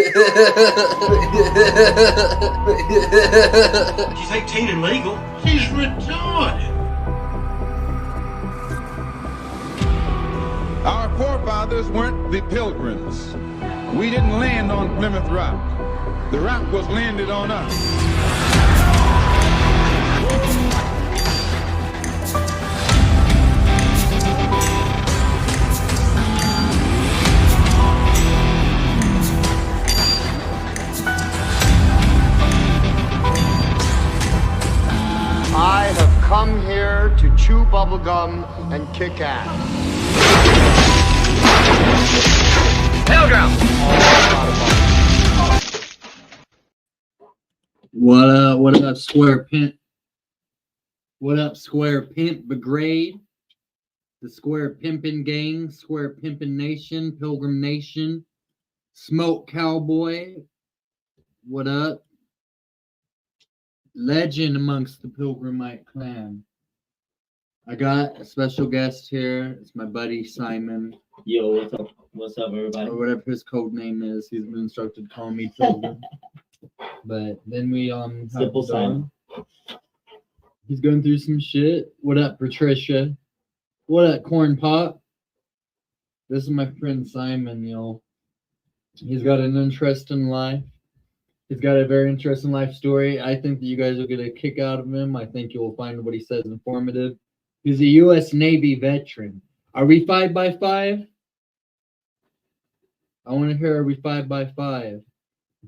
She's 18 and legal. She's retarded. Our forefathers weren't the Pilgrims. We didn't land on Plymouth Rock. The rock was landed on us. I have come here to chew bubblegum and kick ass. Pilgrim! What up, Square Pimp? What up, Square Pimp Brigade? The Square Pimpin' Gang, Square Pimpin' Nation, Pilgrim Nation, Smoke Cowboy. What up? Legend amongst the Pilgrimite clan. I got a special guest here. It's my buddy Simon. Yo, what's up? What's up, everybody? Or whatever his code name is. He's been instructed to call me Pilgrim. But then we have Simple Simon. He's going through some shit. What up, Patricia? What up, Corn Pop? This is my friend Simon, yo. He's got an interesting life. He's got a very interesting life story. I think that you guys will get a kick out of him. I think you'll find what he says informative. He's a U.S. Navy veteran. Are we 5x5? I want to hear, are we 5x5?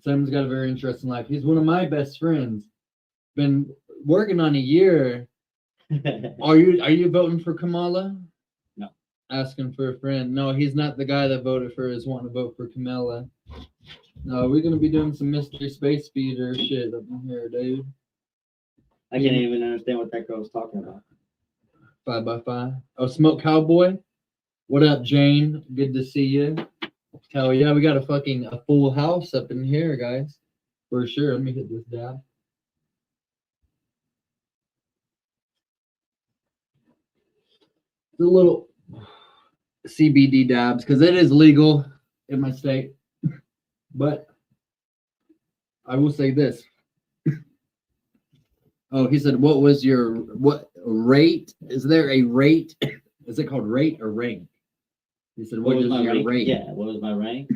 Simon's got a very interesting life. He's one of my best friends. Been working on a year. Are you voting for Kamala? No. Asking for a friend. No, he's not the guy that voted for us wanting to vote for Kamala. No, we're gonna be doing some mystery space speeder shit up in here, dude. I can't even understand what that girl was talking about. 5x5. Oh, Smoke Cowboy. What up, Jane? Good to see you. Hell yeah, we got a full house up in here, guys. For sure. Let me hit this dab. The little CBD dabs, because it is legal in my state. But I will say this. Oh, he said, what rate? Is there a rate? Is it called rate or rank? He said, what is your rank? rate? Yeah, what was my rank?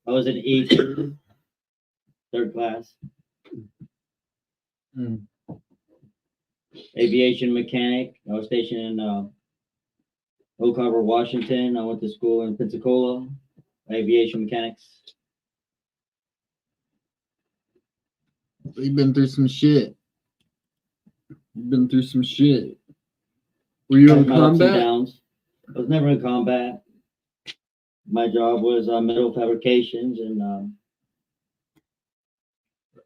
I was an E2, third class. Aviation mechanic. I was stationed in Oak Harbor, Washington. I went to school in Pensacola, aviation mechanics. You've been through some shit. Were you in combat? I was never in combat. My job was metal fabrications and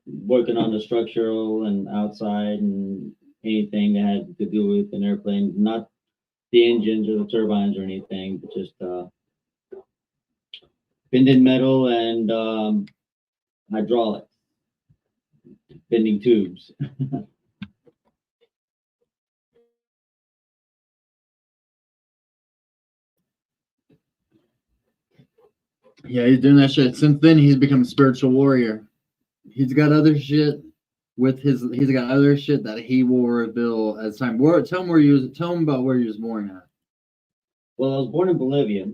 working on the structural and outside and anything that had to do with an airplane, not the engines or the turbines or anything, but just bending metal and hydraulics, bending tubes. Yeah, he's doing that shit. Since then, he's become a spiritual warrior. He's got other shit that he will reveal as time. Tell him about where he was born at. Well, I was born in Bolivia.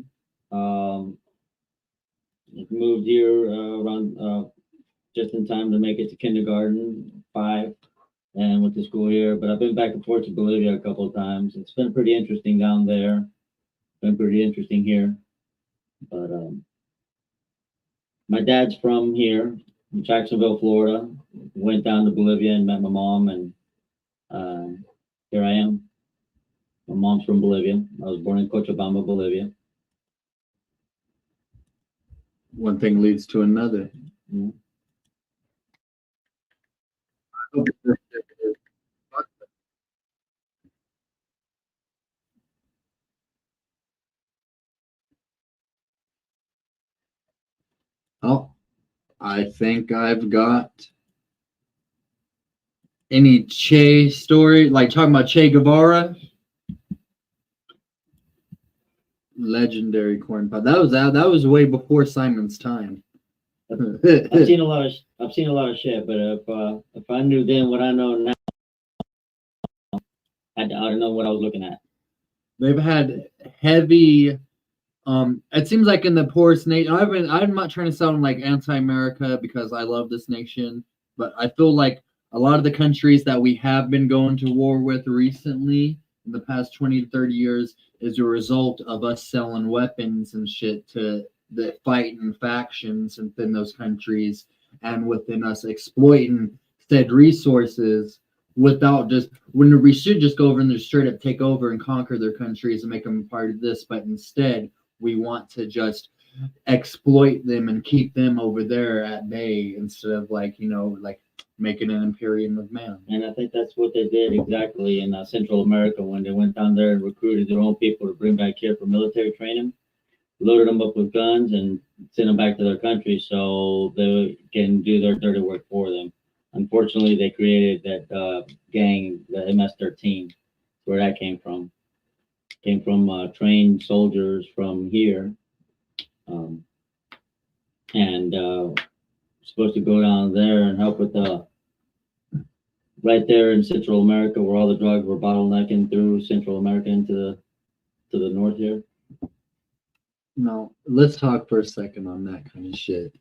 Moved here around just in time to make it to kindergarten, 5, and went to school here. But I've been back and forth to Bolivia a couple of times. It's been pretty interesting down there. Been pretty interesting here. But my dad's from here, in Jacksonville, Florida. Went down to Bolivia and met my mom, and here I am. My mom's from Bolivia. I was born in Cochabamba, Bolivia. One thing leads to another. Mm-hmm. Oh, I think I've got any Che story, like talking about Che Guevara. Legendary corn pop. That was way before Simon's time. I've seen a lot of shit, but if I knew then what I know now, I don't know what I was looking at. They've had heavy. It seems like in the poorest nation. I'm not trying to sound like anti-America because I love this nation, but I feel like a lot of the countries that we have been going to war with recently in the past 20 to 30 years is a result of us selling weapons and shit to the fighting factions within those countries and within us exploiting said resources without just when we should just go over and just straight up take over and conquer their countries and make them a part of this, but instead we want to just exploit them and keep them over there at bay instead of like making an imperium of man. And I think that's what they did exactly in Central America when they went down there and recruited their own people to bring back here for military training, loaded them up with guns and sent them back to their country so they can do their dirty work for them. Unfortunately, they created that gang, the MS-13, where that came from. Came from trained soldiers from here, and supposed to go down there and help with right there in Central America where all the drugs were bottlenecking through Central America into the north here. No, let's talk for a second on that kind of shit.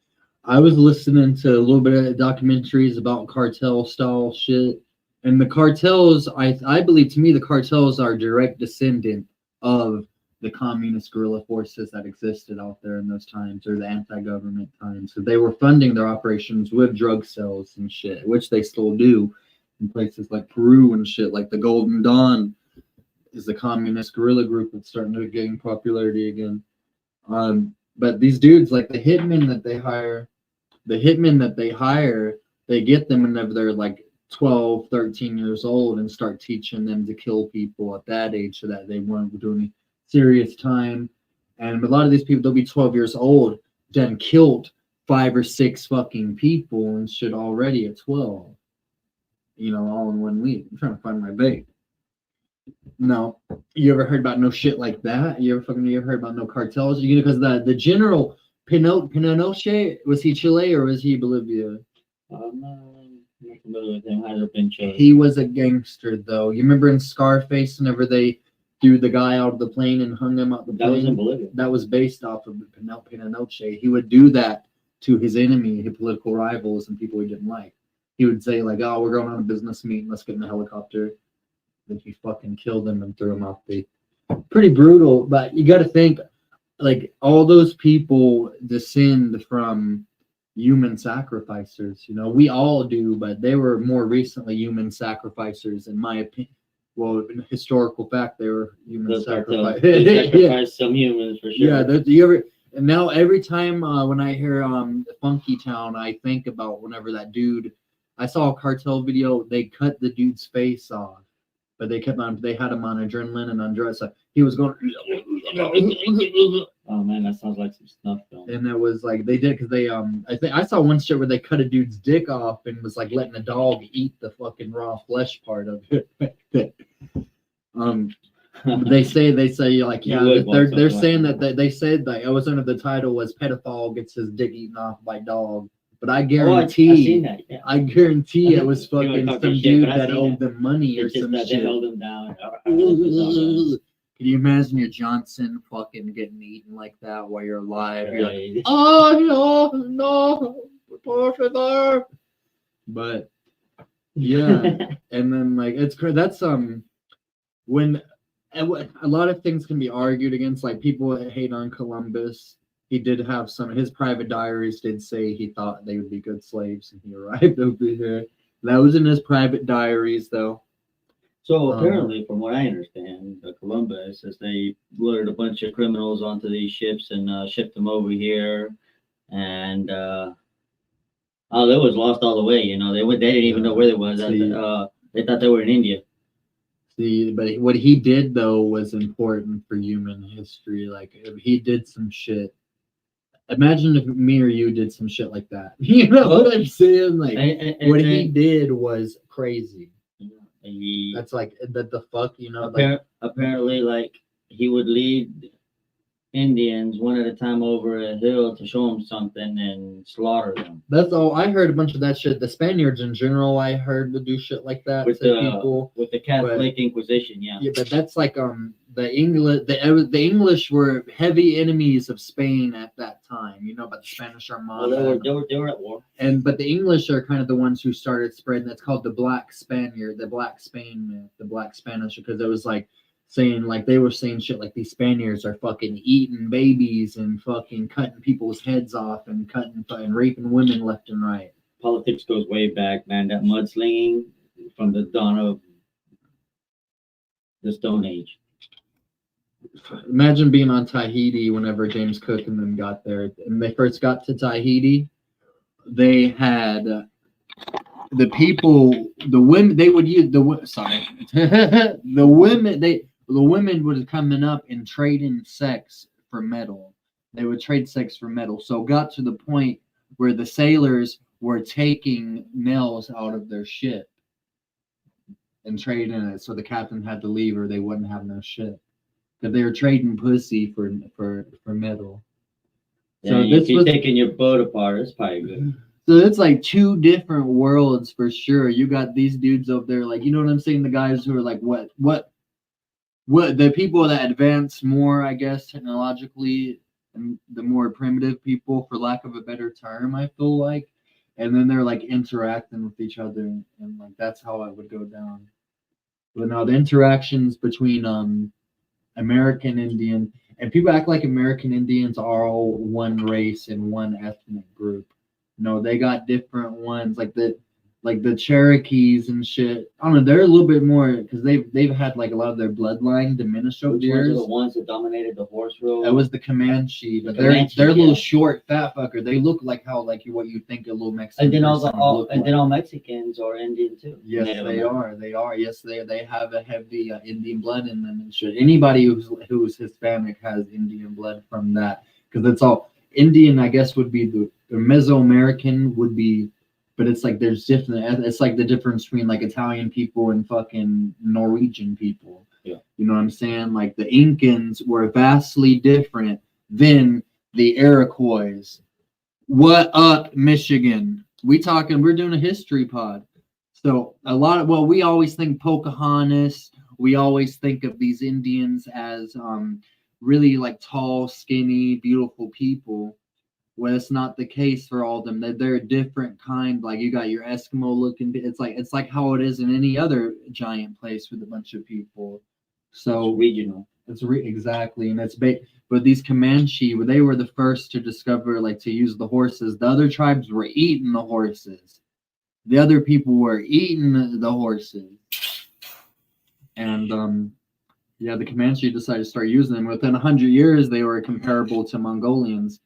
I was listening to a little bit of documentaries about cartel style shit, and the cartels, I believe, to me, the cartels are direct descendant of the communist guerrilla forces that existed out there in those times, or the anti-government times. So they were funding their operations with drug sales and shit, which they still do in places like Peru and shit. Like the Golden Dawn is the communist guerrilla group that's starting to gain popularity again. But these dudes, like the hitmen that they hire, they get them whenever they're like 12, 13 years old and start teaching them to kill people at that age so that they weren't doing serious time. And a lot of these people, they'll be 12 years old, then killed 5 or 6 fucking people and shit already at 12. All in 1 week. I'm trying to find my vape. No, you ever heard about no shit like that? You ever heard about no cartels? Because the general Pinochet, was he Chile or was he Bolivia? I'm not familiar with him. I've been Chile. He was a gangster, though. You remember in Scarface, whenever they threw the guy out of the plane and hung him out the plane? That was in Bolivia. That was based off of Pinochet. He would do that to his enemy, his political rivals, and people he didn't like. He would say, like, oh, we're going on a business meeting. Let's get in a helicopter. Then he fucking killed them and threw them off the... Pretty brutal, but you got to think, like, all those people descend from human sacrificers. We all do, but they were more recently human sacrificers, in my opinion. Well, in historical fact, they were human sacrificers. They sacrificed some humans for sure. Yeah, and now every time when I hear Funky Town, I think about whenever that dude... I saw a cartel video. They cut the dude's face off, but they had him on adrenaline and on drugs. So he was going. Oh man, that sounds like some snuff film. And it was like they did because they I saw one shit where they cut a dude's dick off and was like letting a dog eat the fucking raw flesh part of it. They say like they're saying that they said that it was under the title was pedophile gets his dick eaten off by dog. But I guarantee, I guarantee it was fucking some dude that owed them money or some shit. They held him down. Can you imagine your Johnson fucking getting eaten like that while you're alive? You're like, oh no, but yeah, and then like that's when a lot of things can be argued against. Like people hate on Columbus. He did have his private diaries did say he thought they would be good slaves and he arrived over here. That was in his private diaries, though. So apparently, from what I understand, Columbus, is they loaded a bunch of criminals onto these ships and shipped them over here. And, they was lost all the way, They didn't even know where they was. They thought they were in India. See, but what he did, though, was important for human history. Like, if he did some shit. Imagine if me or you did some shit like that. You know what I'm saying? Like, what he did was crazy. That's like, the fuck, Apparently, like, he would lead Indians one at a time over a hill to show them something and slaughter them. That's all. I heard a bunch of that shit. The Spaniards in general, I heard, would do shit like that With to the people. with the Catholic Inquisition, yeah. Yeah, but that's like the English were heavy enemies of Spain at that time. You know about the Spanish Armada. Well, they were at war. But the English are kind of the ones who started spreading. That's called the Black Spaniard, the Black Spain myth, the Black Spanish, because it was like saying, like, they were saying shit like these Spaniards are fucking eating babies and fucking cutting people's heads off and cutting and raping women left and right. Politics goes way back, man. That mudslinging from the dawn of the Stone Age. Imagine being on Tahiti whenever James Cook and them got there. And they first got to Tahiti, they had the people, the women, they would use the women would coming up and trading sex for metal. They would trade sex for metal. So it got to the point where the sailors were taking nails out of their ship and trading it. So the captain had to leave or they wouldn't have no ship. Because they were trading pussy for metal. Yeah, So if you're taking your boat apart, it's probably good. So it's like two different worlds for sure. You got these dudes over there, like, you know what I'm saying? The guys who are like, what the people that advance more, I guess, technologically, and the more primitive people, for lack of a better term, I feel like. And then they're like interacting with each other, and like that's how it would go down. But now the interactions between American Indian, and people act like American Indians are all one race and one ethnic group. No, they got different ones, like the Cherokees and shit. I don't know, they're a little bit more because they've had like a lot of their bloodline diminish over the years. Ones are the ones that dominated the horse road? That was the Comanche, but they're a little short, fat fucker. They look like how what you think a little Mexican. And then all Mexicans are Indian too. Yes, they are. They are. Yes, they have a heavy Indian blood in them and shit. Anybody who's Hispanic has Indian blood from that, because it's all Indian. I guess would be the Mesoamerican would be. But it's like there's different. It's like the difference between like Italian people and fucking Norwegian people. Yeah. You know what I'm saying? Like the Incans were vastly different than the Iroquois. What up, Michigan? We're doing a history pod. So we always think Pocahontas. We always think of these Indians as really like tall, skinny, beautiful people. Well, it's not the case for all of them. They're a different kind. Like you got your Eskimo looking. It's like how it is in any other giant place with a bunch of people. So it's regional. It's exactly, and it's but these Comanche, they were the first to discover like to use the horses. The other tribes were eating the horses. The other people were eating the horses, and the Comanche decided to start using them. Within 100 years, they were comparable to Mongolians.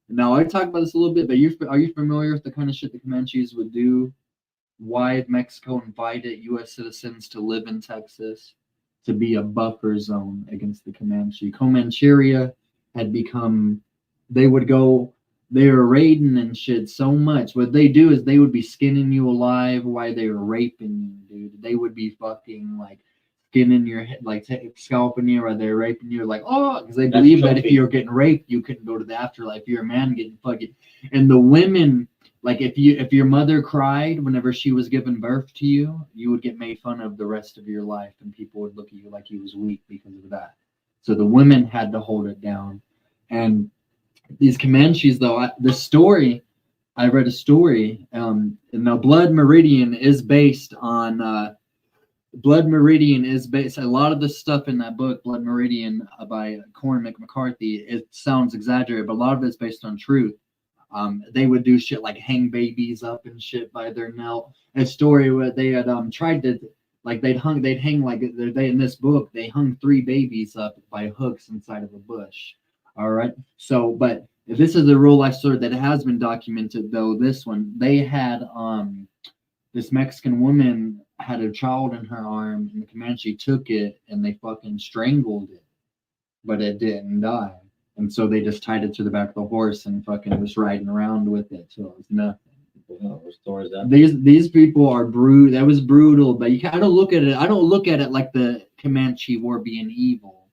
Now, I talked about this a little bit, but are you familiar with the kind of shit the Comanches would do? Why Mexico invited U.S. citizens to live in Texas to be a buffer zone against the Comanche. Comancheria had become, they were raiding and shit so much. What they do is they would be skinning you alive while they were raping you, dude. They would be fucking like skinning your head, like scalping you, or they're raping you, like, oh, because they believe that if you're getting raped, you couldn't go to the afterlife. You're a man getting fucking. And the women, like, if your mother cried whenever she was giving birth to you, you would get made fun of the rest of your life, and people would look at you like you was weak because of that. So the women had to hold it down. And these Comanches, though, I read a story, and now Blood Meridian is based on. A lot of the stuff in that book, Blood Meridian by Cormac McCarthy, it sounds exaggerated, but a lot of it's based on truth. They would do shit like hang babies up and shit by their nail. A story where they had tried to, like, they'd hang like in this book, they hung 3 babies up by hooks inside of a bush. All right. So, but if this is a real life story that has been documented, though, this one, they had this Mexican woman had a child in her arm, and the Comanche took it and they fucking strangled it, but it didn't die. And so they just tied it to the back of the horse and fucking was riding around with it. So it was nothing. These people are brutal. That was brutal, but I don't look at it like the Comanche were being evil.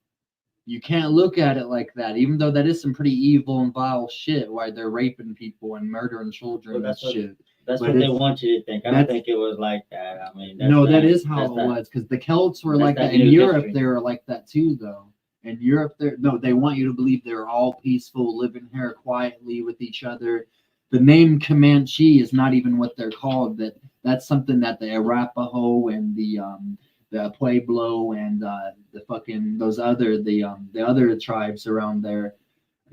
You can't look at it like that, even though that is some pretty evil and vile shit. Why they're raping people and murdering children and shit. That's But what they want you to think. I don't think it was like that. I mean, that is how it was, because the Celts were like that. In Europe, they were like that too, though. In Europe, they want you to believe they're all peaceful, living here quietly with each other. The name Comanche is not even what they're called. That's something that the Arapaho and the Pueblo and the fucking the other tribes around there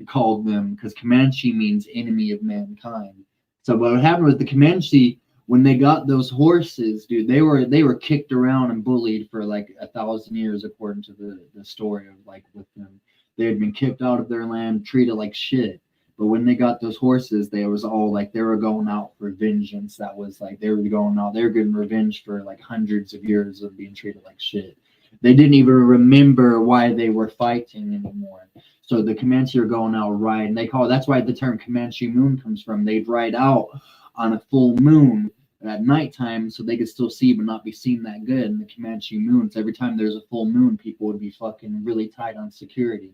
called them, because Comanche means enemy of mankind. So what happened with the Comanche, when they got those horses, dude, they were kicked around and bullied for like 1,000 years, according to the story of like with them. They had been kicked out of their land, treated like shit. But when they got those horses, they was all like they were going out for vengeance. That was like they were getting revenge for like hundreds of years of being treated like shit. They didn't even remember why they were fighting anymore. So the Comanche are going out riding. That's why the term Comanche moon comes from. They'd ride out on a full moon at nighttime, so they could still see but not be seen that good. And the Comanche moons, every time there's a full moon, people would be fucking really tight on security.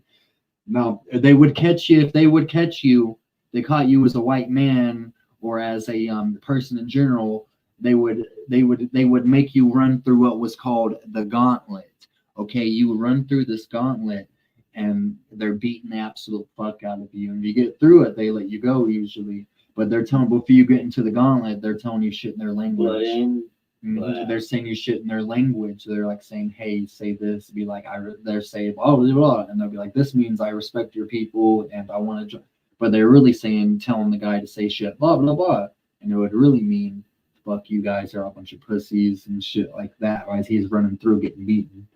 Now, they would catch you. If they would catch you, they caught you as a white man or as a person in general, they would make you run through what was called the gauntlet. Okay, you would run through this gauntlet, and they're beating the absolute fuck out of you. And you get through it, they let you go usually. But they're telling, before you get into the gauntlet, they're telling you shit in their language. They're saying you shit in their language. They're like saying, "Hey, say this." Be like, they're saying, "Oh, blah, blah," and they'll be like, "This means I respect your people and I want to." But they're really telling the guy to say shit, blah blah blah, and it would really mean, "Fuck, you guys are a bunch of pussies" and shit like that. As he's running through getting beaten,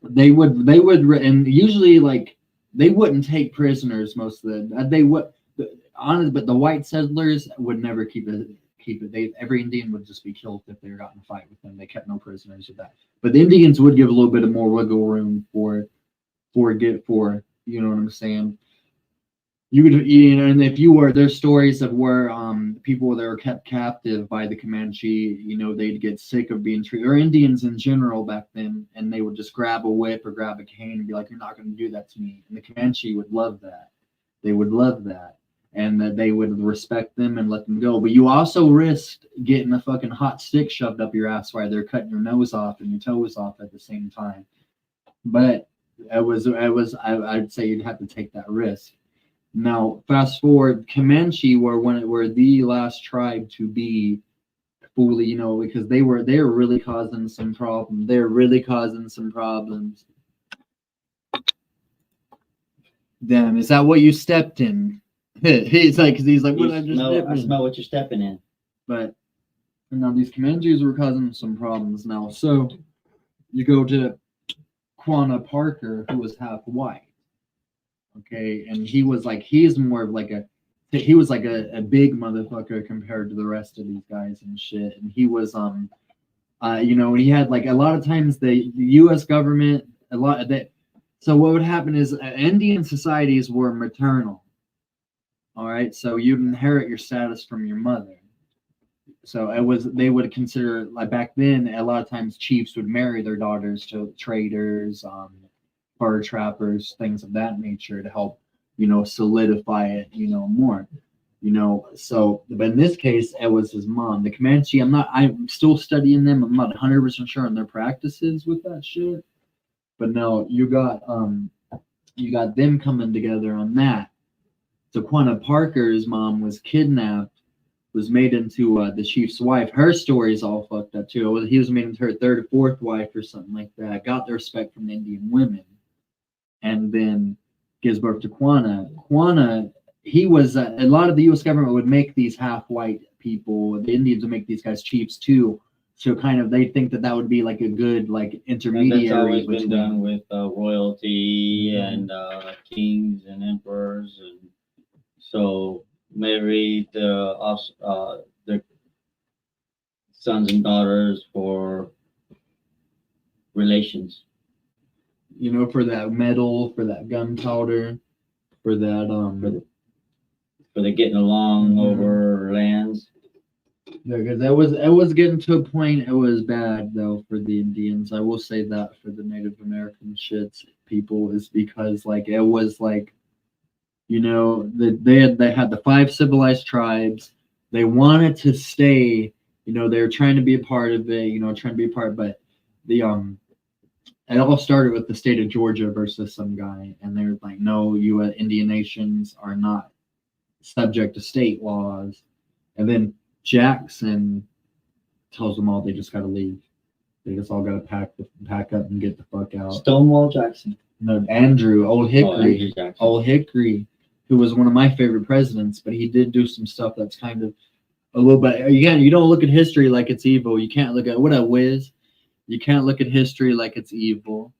they would, and usually like they wouldn't take prisoners most of the. They would, but the white settlers would never keep it. Every Indian would just be killed if they got in a fight with them. They kept no prisoners with that. But the Indians would give a little bit of more wiggle room for you know what I'm saying. You could, and if you were, there's stories of where people that were kept captive by the Comanche, they'd get sick of being treated, or Indians in general back then, and they would just grab a whip or grab a cane and be like, "You're not going to do that to me." And the Comanche would love that. They would love that. And that they would respect them and let them go. But you also risked getting a fucking hot stick shoved up your ass while they're cutting your nose off and your toes off at the same time. But I'd say you'd have to take that risk. Now, fast forward, Comanche were the last tribe to be fully, because they were really causing some problems. They're really causing some problems. Damn, is that what you stepped in? He's like, what I just I smell what you're stepping in. But now these Comanches were causing some problems now. So you go to Quanah Parker, who was half white. Okay, and he was more of like a big motherfucker compared to the rest of these guys and shit. And he was he had like a lot of times the U.S. government so what would happen is Indian societies were maternal. All right, so you'd inherit your status from your mother. So they would consider, like back then, a lot of times chiefs would marry their daughters to traders, fur trappers, things of that nature to help, solidify it, more. So, but in this case, it was his mom. The Comanche, I'm still studying them. I'm not 100% sure on their practices with that shit. But no, you got them coming together on that. So Quanah Parker's mom was kidnapped, was made into the chief's wife. Her story's all fucked up too. He was made into her third or fourth wife or something like that. Got the respect from the Indian women, and then gives birth to Quanah. Quanah, he was a lot of the U.S. government would make these half-white people. The Indians would make these guys chiefs too. So kind of they think that would be like a good intermediary. And that's always been done with royalty and kings and emperors and. So marry their sons and daughters for relations. For that metal, for that gunpowder, for that for the getting along over lands. Yeah, because it was getting to a point. It was bad though for the Indians. I will say that for the Native American shits. people is because like it was like, you know, they had the 5 civilized tribes. They wanted to stay, you know, they were trying to be a part of it, you know, trying to be a part, but the it all started with the state of Georgia versus some guy, and they're like, no, you Indian nations are not subject to state laws. And then Jackson tells them all they just got to leave. They just all got to pack up and get the fuck out. Stonewall Jackson. No, Andrew, Old Hickory, Old Hickory, who was one of my favorite presidents, but he did do some stuff that's kind of a little bit. Again, you don't look at history like it's evil. You can't look at what a whiz. You can't look at history like it's evil.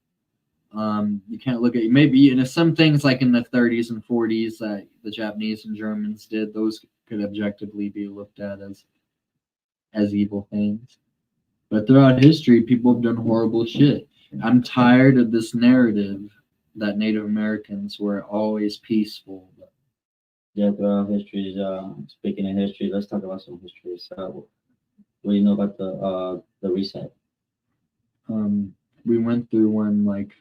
You can't look at maybe, you know, some things like in the 30s and 40s that the Japanese and Germans did. Those could objectively be looked at as evil things. But throughout history, people have done horrible shit. I'm tired of this narrative that Native Americans were always peaceful. Yeah, throughout history, speaking of history, let's talk about some history. So, what do you know about the reset? We went through one like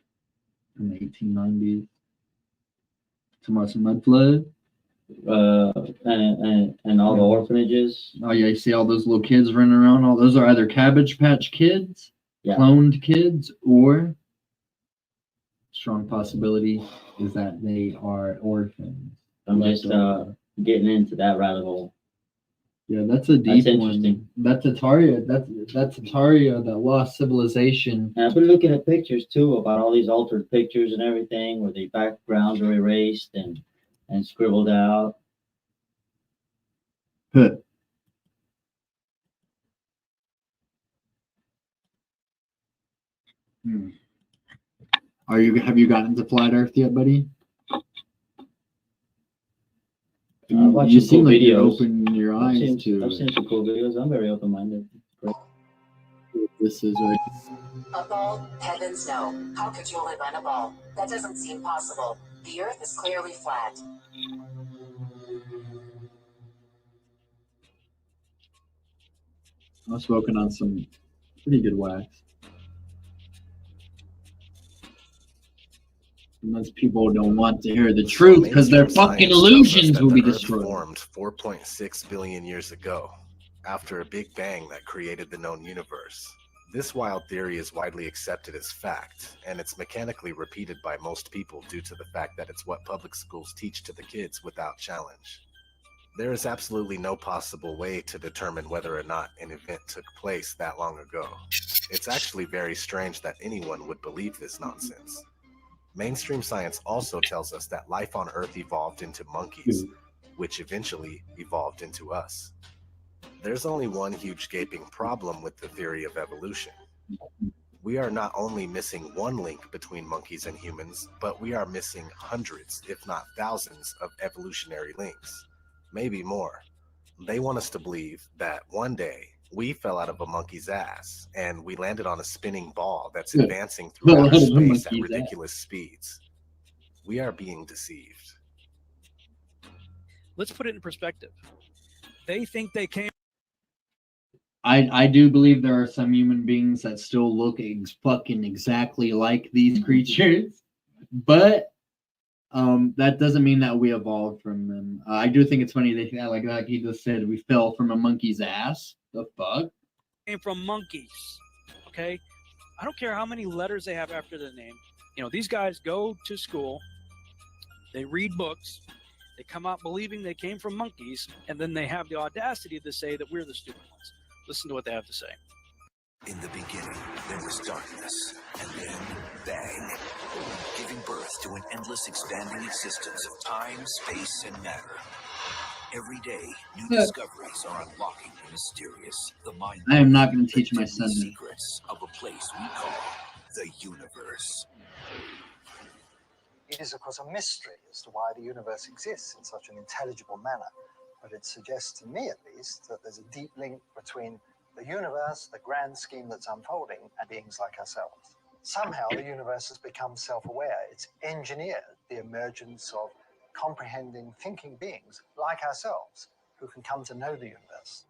in the 1890s. Tomas mud flood. And all the orphanages. Oh yeah, you see all those little kids running around. All those are either Cabbage Patch Kids, cloned kids, or strong possibility is that they are orphans. I'm just getting into that rabbit hole. Yeah, that's a deep one. That's Ataria. That's Ataria that lost civilization. And I've been looking at pictures too about all these altered pictures and everything, where the backgrounds are erased and scribbled out. Good. Have you gotten to flat Earth yet, buddy? You seem like you're opening your eyes to. I've seen some cool videos. I'm very open-minded. This is right. A ball? Heavens no. How could you live on a ball? That doesn't seem possible. The Earth is clearly flat. I'm smoking on some pretty good wax. Most people don't want to hear the truth because their fucking illusions will be destroyed. Formed 4.6 billion years ago, after a big bang that created the known universe. This wild theory is widely accepted as fact, and it's mechanically repeated by most people due to the fact that it's what public schools teach to the kids without challenge. There is absolutely no possible way to determine whether or not an event took place that long ago. It's actually very strange that anyone would believe this nonsense. Mainstream science also tells us that life on Earth evolved into monkeys, which eventually evolved into us. There's only one huge gaping problem with the theory of evolution. We are not only missing one link between monkeys and humans, but we are missing hundreds, if not thousands, of evolutionary links. Maybe more. They want us to believe that one day we fell out of a monkey's ass and we landed on a spinning ball that's advancing through outer space at ridiculous speeds. We are being deceived. Let's put it in perspective. They think they came. I do believe there are some human beings that still look fucking exactly like these creatures, but that doesn't mean that we evolved from them. I do think it's funny they think that, like he just said, we fell from a monkey's ass. The fuck? Came from monkeys. Okay, I don't care how many letters they have after the name. You know, these guys go to school, they read books, they come out believing they came from monkeys, and then they have the audacity to say that we're the stupid ones. Listen to what they have to say. In the beginning, there was darkness, and then bang, giving birth to an endless expanding existence of time, space, and matter. Every day, new discoveries are unlocking the mysterious, the mind. I am not going to teach my son the secrets of a place we call the universe. It is, of course, a mystery as to why the universe exists in such an intelligible manner. But it suggests to me, at least, that there's a deep link between the universe, the grand scheme that's unfolding, and beings like ourselves. Somehow, the universe has become self-aware. It's engineered the emergence of comprehending, thinking beings like ourselves who can come to know the universe.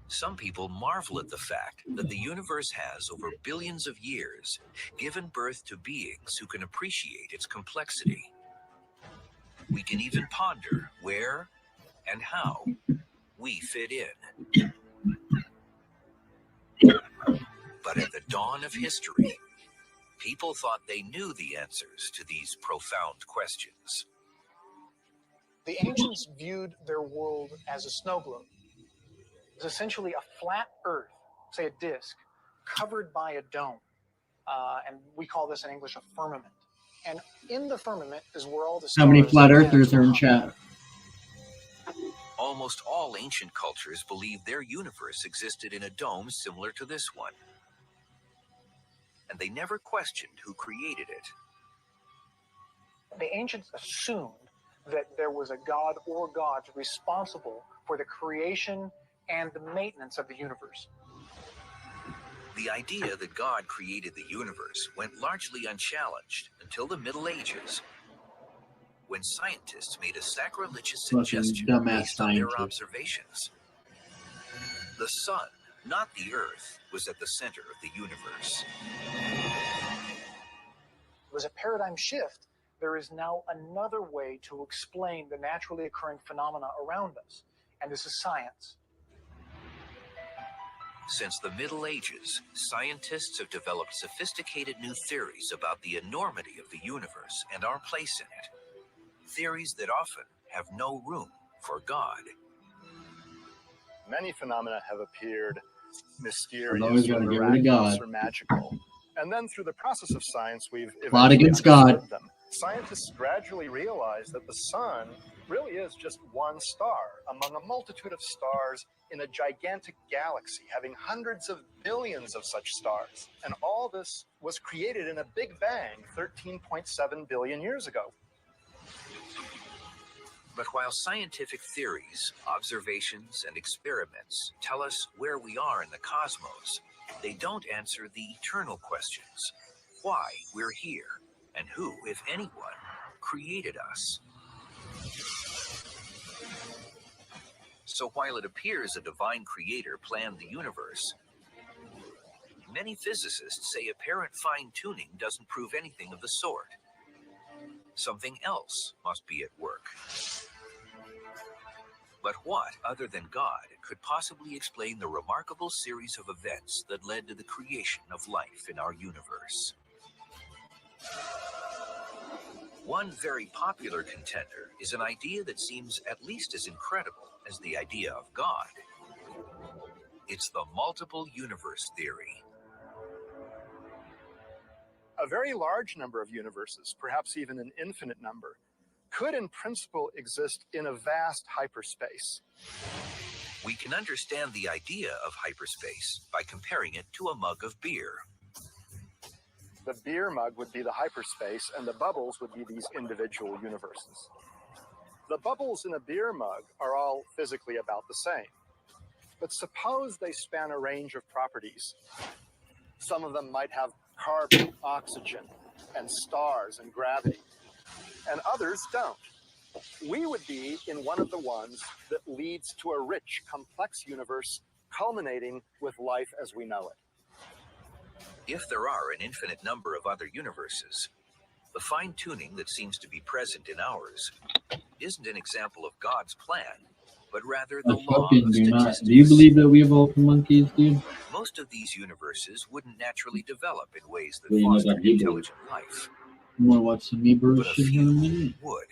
Some people marvel at the fact that the universe has, over billions of years, given birth to beings who can appreciate its complexity. We can even ponder where and how we fit in. But at the dawn of history, people thought they knew the answers to these profound questions. The ancients viewed their world as a snow globe. It's essentially a flat Earth, say a disk, covered by a dome. And we call this in English a firmament. And in the firmament is where all the stars... How many flat earthers are in chat? Almost all ancient cultures believed their universe existed in a dome similar to this one. And they never questioned who created it. The ancients assumed that there was a god or gods responsible for the creation and the maintenance of the universe. The idea that God created the universe went largely unchallenged until the Middle Ages, when scientists made a sacrilegious suggestion based on their observations. The sun, not the earth, was at the center of the universe. It was a paradigm shift. There is now another way to explain the naturally occurring phenomena around us, and this is science. Since the Middle Ages, scientists have developed sophisticated new theories about the enormity of the universe and our place in it. Theories that often have no room for God. Many phenomena have appeared mysterious or miraculous or magical. And then through the process of science, we've plot against God. Them. Scientists gradually realized that the sun really is just one star among a multitude of stars in a gigantic galaxy having hundreds of billions of such stars. And all this was created in a big bang 13.7 billion years ago. But while scientific theories, observations, and experiments tell us where we are in the cosmos, they don't answer the eternal questions: why we're here, and who, if anyone, created us. So while it appears a divine creator planned the universe, many physicists say apparent fine-tuning doesn't prove anything of the sort. Something else must be at work. But what, other than God, could possibly explain the remarkable series of events that led to the creation of life in our universe? One very popular contender is an idea that seems at least as incredible as the idea of God. It's the multiple universe theory. A very large number of universes, perhaps even an infinite number, could in principle exist in a vast hyperspace. We can understand the idea of hyperspace by comparing it to a mug of beer. The beer mug would be the hyperspace, and the bubbles would be these individual universes. The bubbles in a beer mug are all physically about the same. But suppose they span a range of properties. Some of them might have carbon, oxygen, and stars and gravity, and others don't. We would be in one of the ones that leads to a rich, complex universe culminating with life as we know it. If there are an infinite number of other universes, the fine-tuning that seems to be present in ours isn't an example of God's plan, but rather the law of statistics. Do you believe that we evolved from monkeys, dude? Most of these universes wouldn't naturally develop in ways that foster intelligent life. You want to watch some Hebrew But a shit here in a few minute? would.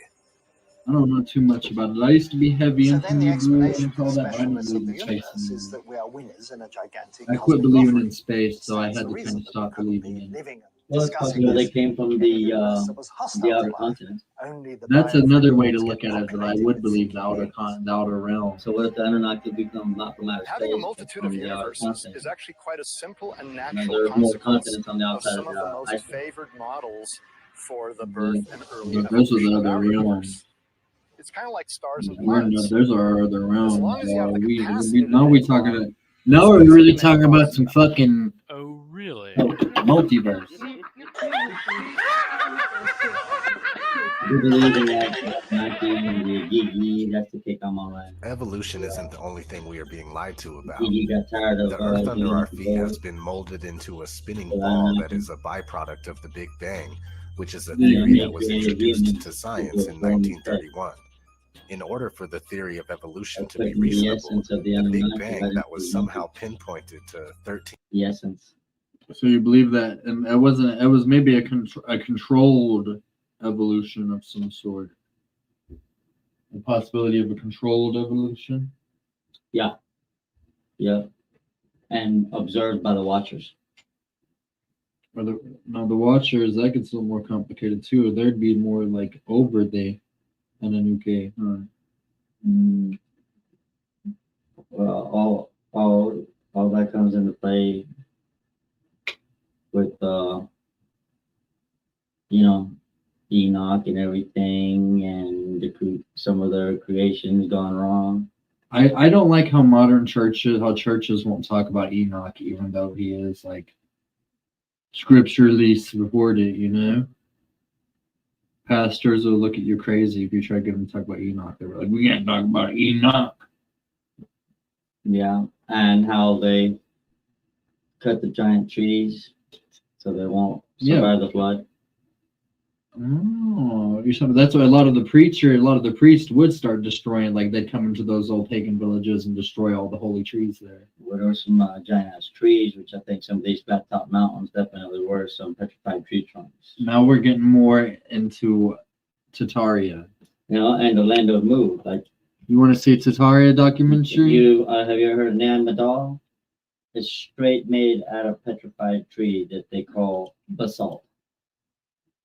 I don't know too much about it. I used to be heavy So into then the Hebrew explanation and for all the that, but I don't specialness of believe the in space universe is anymore. that we are winners in a gigantic I quit cosmic believing lottery. in space, so I It's had the to reason kind of that stop we couldn't believing be in it. living and Well, it's discussing possible they this came from in a the universe that was hostile outer to life. continent. Only the That's another way to biofrequencies look get at it, that I populated would with believe the outer beings. the outer realm. So what if the Anunnaki become not from outer space, Having a but multitude of from the outer universes continent? is actually quite a simple and And natural there are more consequence continents on the of outside some of of the the most ice. favored models for the birth and early But those are the evolution of other our realms. universe. It's kind of like stars and We're planets. those are our other realms. As long as you have the capacity to Now we make talking. one, Now we're really talking about some fucking Oh, really? multiverse. I do believe in that the Gigi, that's the kick I'm on right. Evolution isn't the only thing we are being lied to about. Gigi got tired of The earth under our feet doing has been molded into a spinning So, ball that is a byproduct of the Big Bang, which is a Yeah, theory they that was created introduced humans to to science do in it for them instead. 1931. In order for the theory of evolution That's to be putting the reasonable, essence of the the Big Anunnaki Bang right that into was the somehow monkey. pinpointed to 13. The essence. So you believe that, and it wasn't. It was maybe a controlled evolution of some sort. The possibility of a controlled evolution. Yeah. Yeah. And observed by the watchers. Or the Watchers, that gets a little more complicated too. There'd be more like over the Anunnaki. Well, all that comes into play with Enoch and everything, and some of their creations gone wrong. I don't like how churches won't talk about Enoch, even though he is like scripturally supported, Pastors will look at you crazy if you try to get them to talk about Enoch. They're like, we can't talk about Enoch. Yeah, and how they cut the giant trees so they won't survive the flood. Oh, that's why a lot of the priests would start destroying, like they'd come into those old pagan villages and destroy all the holy trees there. Well, there were some giant ass trees, which I think some of these flat top mountains definitely were some petrified tree trunks. Now we're getting more into Tataria. And the land of Mu. Like, you want to see Tataria documentary? Have you ever heard of Nan Madal? It's straight made out of petrified tree that they call basalt.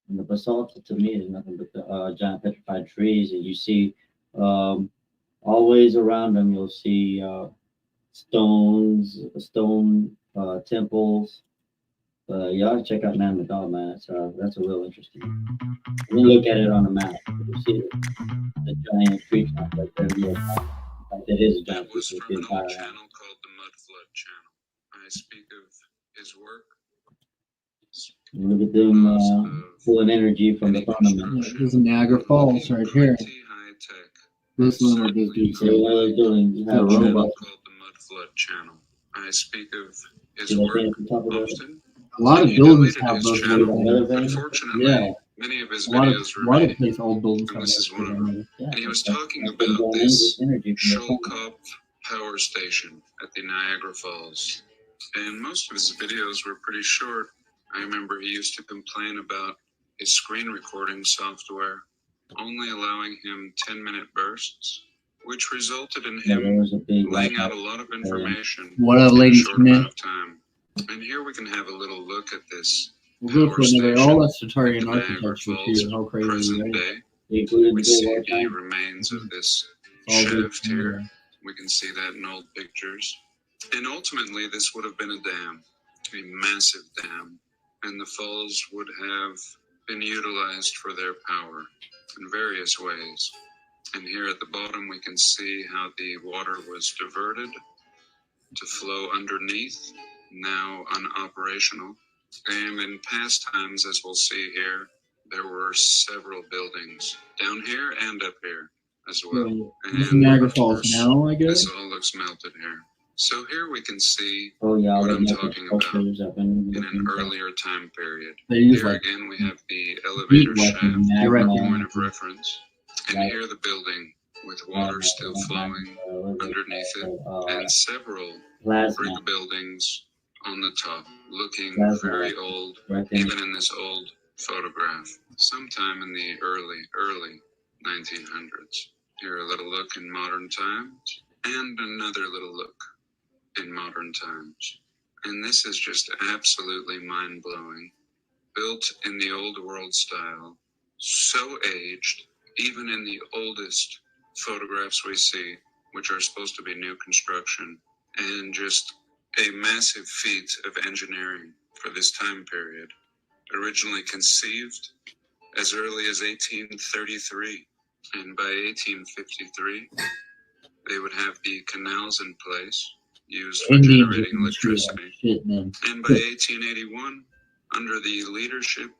And the basalt, to me, is nothing but the giant petrified trees. And you see, always around them, you'll see stone temples. You ought to check out Nan Madal, man. That's a real interesting. When you look at it on a map, you see the giant tree trunk right there. Like that is a giant tree trunk. The entire channel called the Mud Flood Channel. I speak of his work. Look at them pulling energy from the firmament. This is Niagara Falls right here. This one of these dudes. So what are they doing? You have channel robots. called the Mud Flood Channel. I speak of his work often. A lot of He buildings deleted have his those channel. little. Unfortunately, Yeah. many of his A lot videos of remain. place old buildings And have this is that one of shit on them. it. And he was talking That's been about drawing this energy from the Shoalcop power station at the Niagara Falls. And most of his videos were pretty short. I remember he used to complain about his screen recording software only allowing him 10-minute bursts, which resulted in him laying out a lot of information What up, in a ladies? short Come in. amount of time. And here we can have a little look at this We'll go power for another. station All that's Tatarian at the Niagara architecture Falls, too. How crazy, present right? day. Including We the see war the time. remains of this All good shaft here. here. We can see that in old pictures. And ultimately, this would have been a dam, a massive dam, and the falls would have been utilized for their power in various ways. And here at the bottom, we can see how the water was diverted to flow underneath, now unoperational. And in past times, as we'll see here, there were several buildings down here and up here as well. This is And Niagara of Falls course, now, I guess. this all looks melted here. So here we can see Oh yeah, what all I'm the talking about sculptures up in in an earlier time period. They use Here like again, we have the elevator heat shaft, weapon, the magma, point of reference. And Right. here the building with water still flowing underneath it, and several plasma. brick buildings on the top, looking Plasma. very old, Right there. even in this old photograph, sometime in the early 1900s. Here a little look in modern times, and another little look in modern times. And this is just absolutely mind-blowing. Built in the old world style, so aged, even in the oldest photographs we see, which are supposed to be new construction, and just a massive feat of engineering for this time period. Originally conceived as early as 1833, and by 1853, they would have the canals in place, used for Indians generating are electricity. shit, man. And by 1881, under the leadership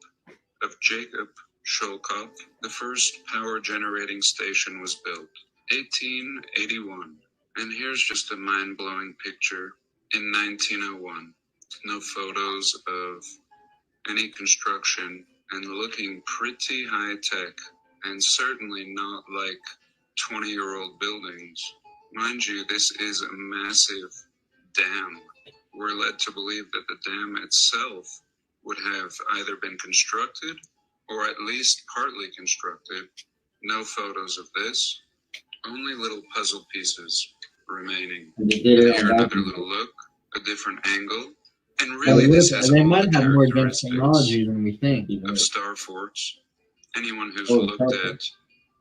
of Jacob Sholkov, the first power generating station was built. 1881. And here's just a mind-blowing picture. In 1901, no photos of any construction and looking pretty high-tech, and certainly not like 20-year-old buildings. Mind you, this is a massive dam. We're led to believe that the dam itself would have either been constructed or at least partly constructed. No photos of this, only little puzzle pieces remaining. And here another little look, a different angle, and really this has they all might the have more advanced characteristics technology than we think. of star forts. Anyone who's looked at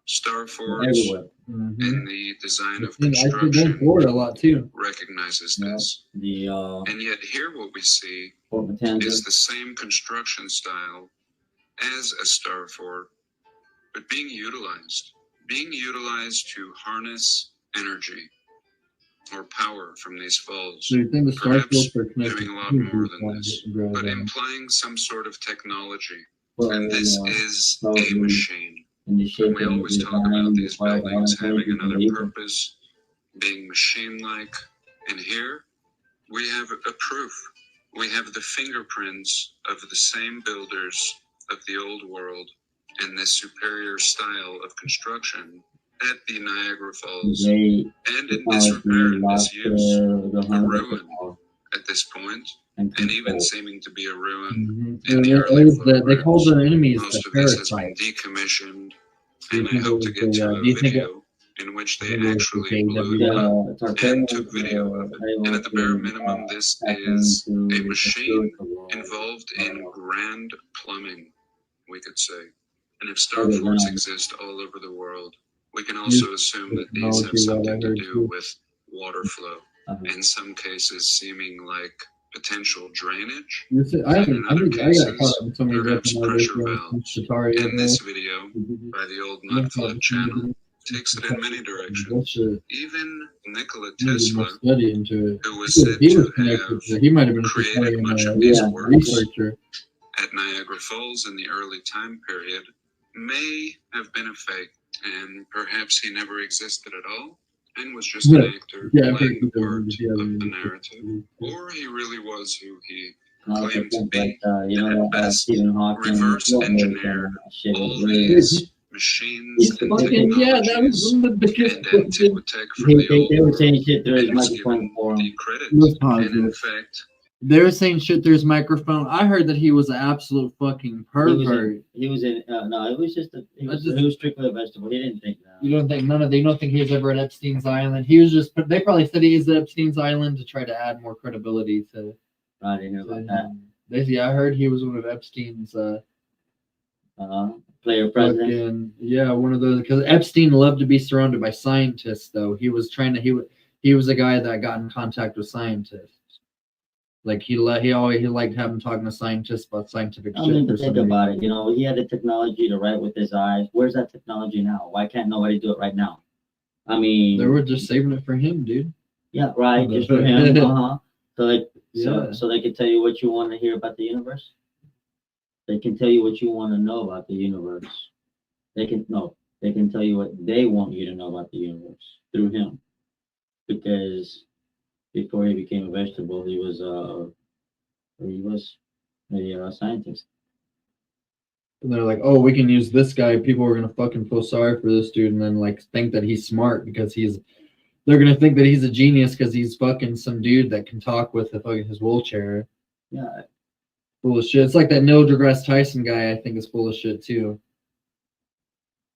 star forts and the design of I think they construction board a lot too. recognizes this. And yet here what we see is the same construction style as a star fort, but being utilized to harness energy or power from these falls. So you think the star Perhaps forts are connected doing a lot to more than this, but implying some sort of technology. And this is a machine. And we always talk about these buildings having another purpose, being machine-like. And here we have a proof. We have the fingerprints of the same builders of the old world and this superior style of construction at the Niagara Falls. And in disrepair and misuse, a ruin at this point, and even seeming to be a ruin in the early they call their enemies most the of this has been parasites. decommissioned, and I hope to get to a video in which they actually blew it up and took video of it. And at the bare minimum, this is a machine involved in grand plumbing, we could say. And if star forts exist all over the world, we can also assume that these have something to do with water flow, in some cases seeming like potential drainage, I and in other got caught cases, up in some of these perhaps pressure valves. valves. And this video, by the old Nut Club channel, takes it in many directions. Even Nikola Tesla, Study into it. who was said He was to connected have to, he might have been created much of yeah, these works researcher. at Niagara Falls in the early time period, may have been a fake, and perhaps he never existed at all, and was just an actor playing the part of the narrative, or he really was who he claimed to be, and at best reverse engineer all these machines and technologies and antiquitech from the old They were world, saying shit through his and was microphone given for him. the credit. And in fact, They were saying shit through his microphone. I heard that he was an absolute fucking pervert. He was in no, it was just he was strictly a vegetable. He didn't think that. You don't think you don't think he was ever at Epstein's Island? He was just. They probably said he is at Epstein's Island to try to add more credibility to. I didn't know about that. Yeah, I heard he was one of Epstein's. Player president. Yeah, one of those, because Epstein loved to be surrounded by scientists. Though he was he was a guy that got in contact with scientists. Like he liked having talking to scientists about scientific shit. I mean, to think about it, he had the technology to write with his eyes. Where's that technology now? Why can't nobody do it right now? I mean, they were just saving it for him, dude. Yeah, right, just for him. So they can tell you what you want to hear about the universe. They can tell you what you want to know about the universe. They can tell you what they want you to know about the universe through him, because before he became a vegetable, he was a scientist. And they're like, oh, we can use this guy. People are gonna fucking feel sorry for this dude, and then like think that he's smart because they're gonna think that he's a genius because he's fucking some dude that can talk with his wheelchair. Yeah. Full of shit. It's like that Neil deGrasse Tyson guy. I think is full of shit too.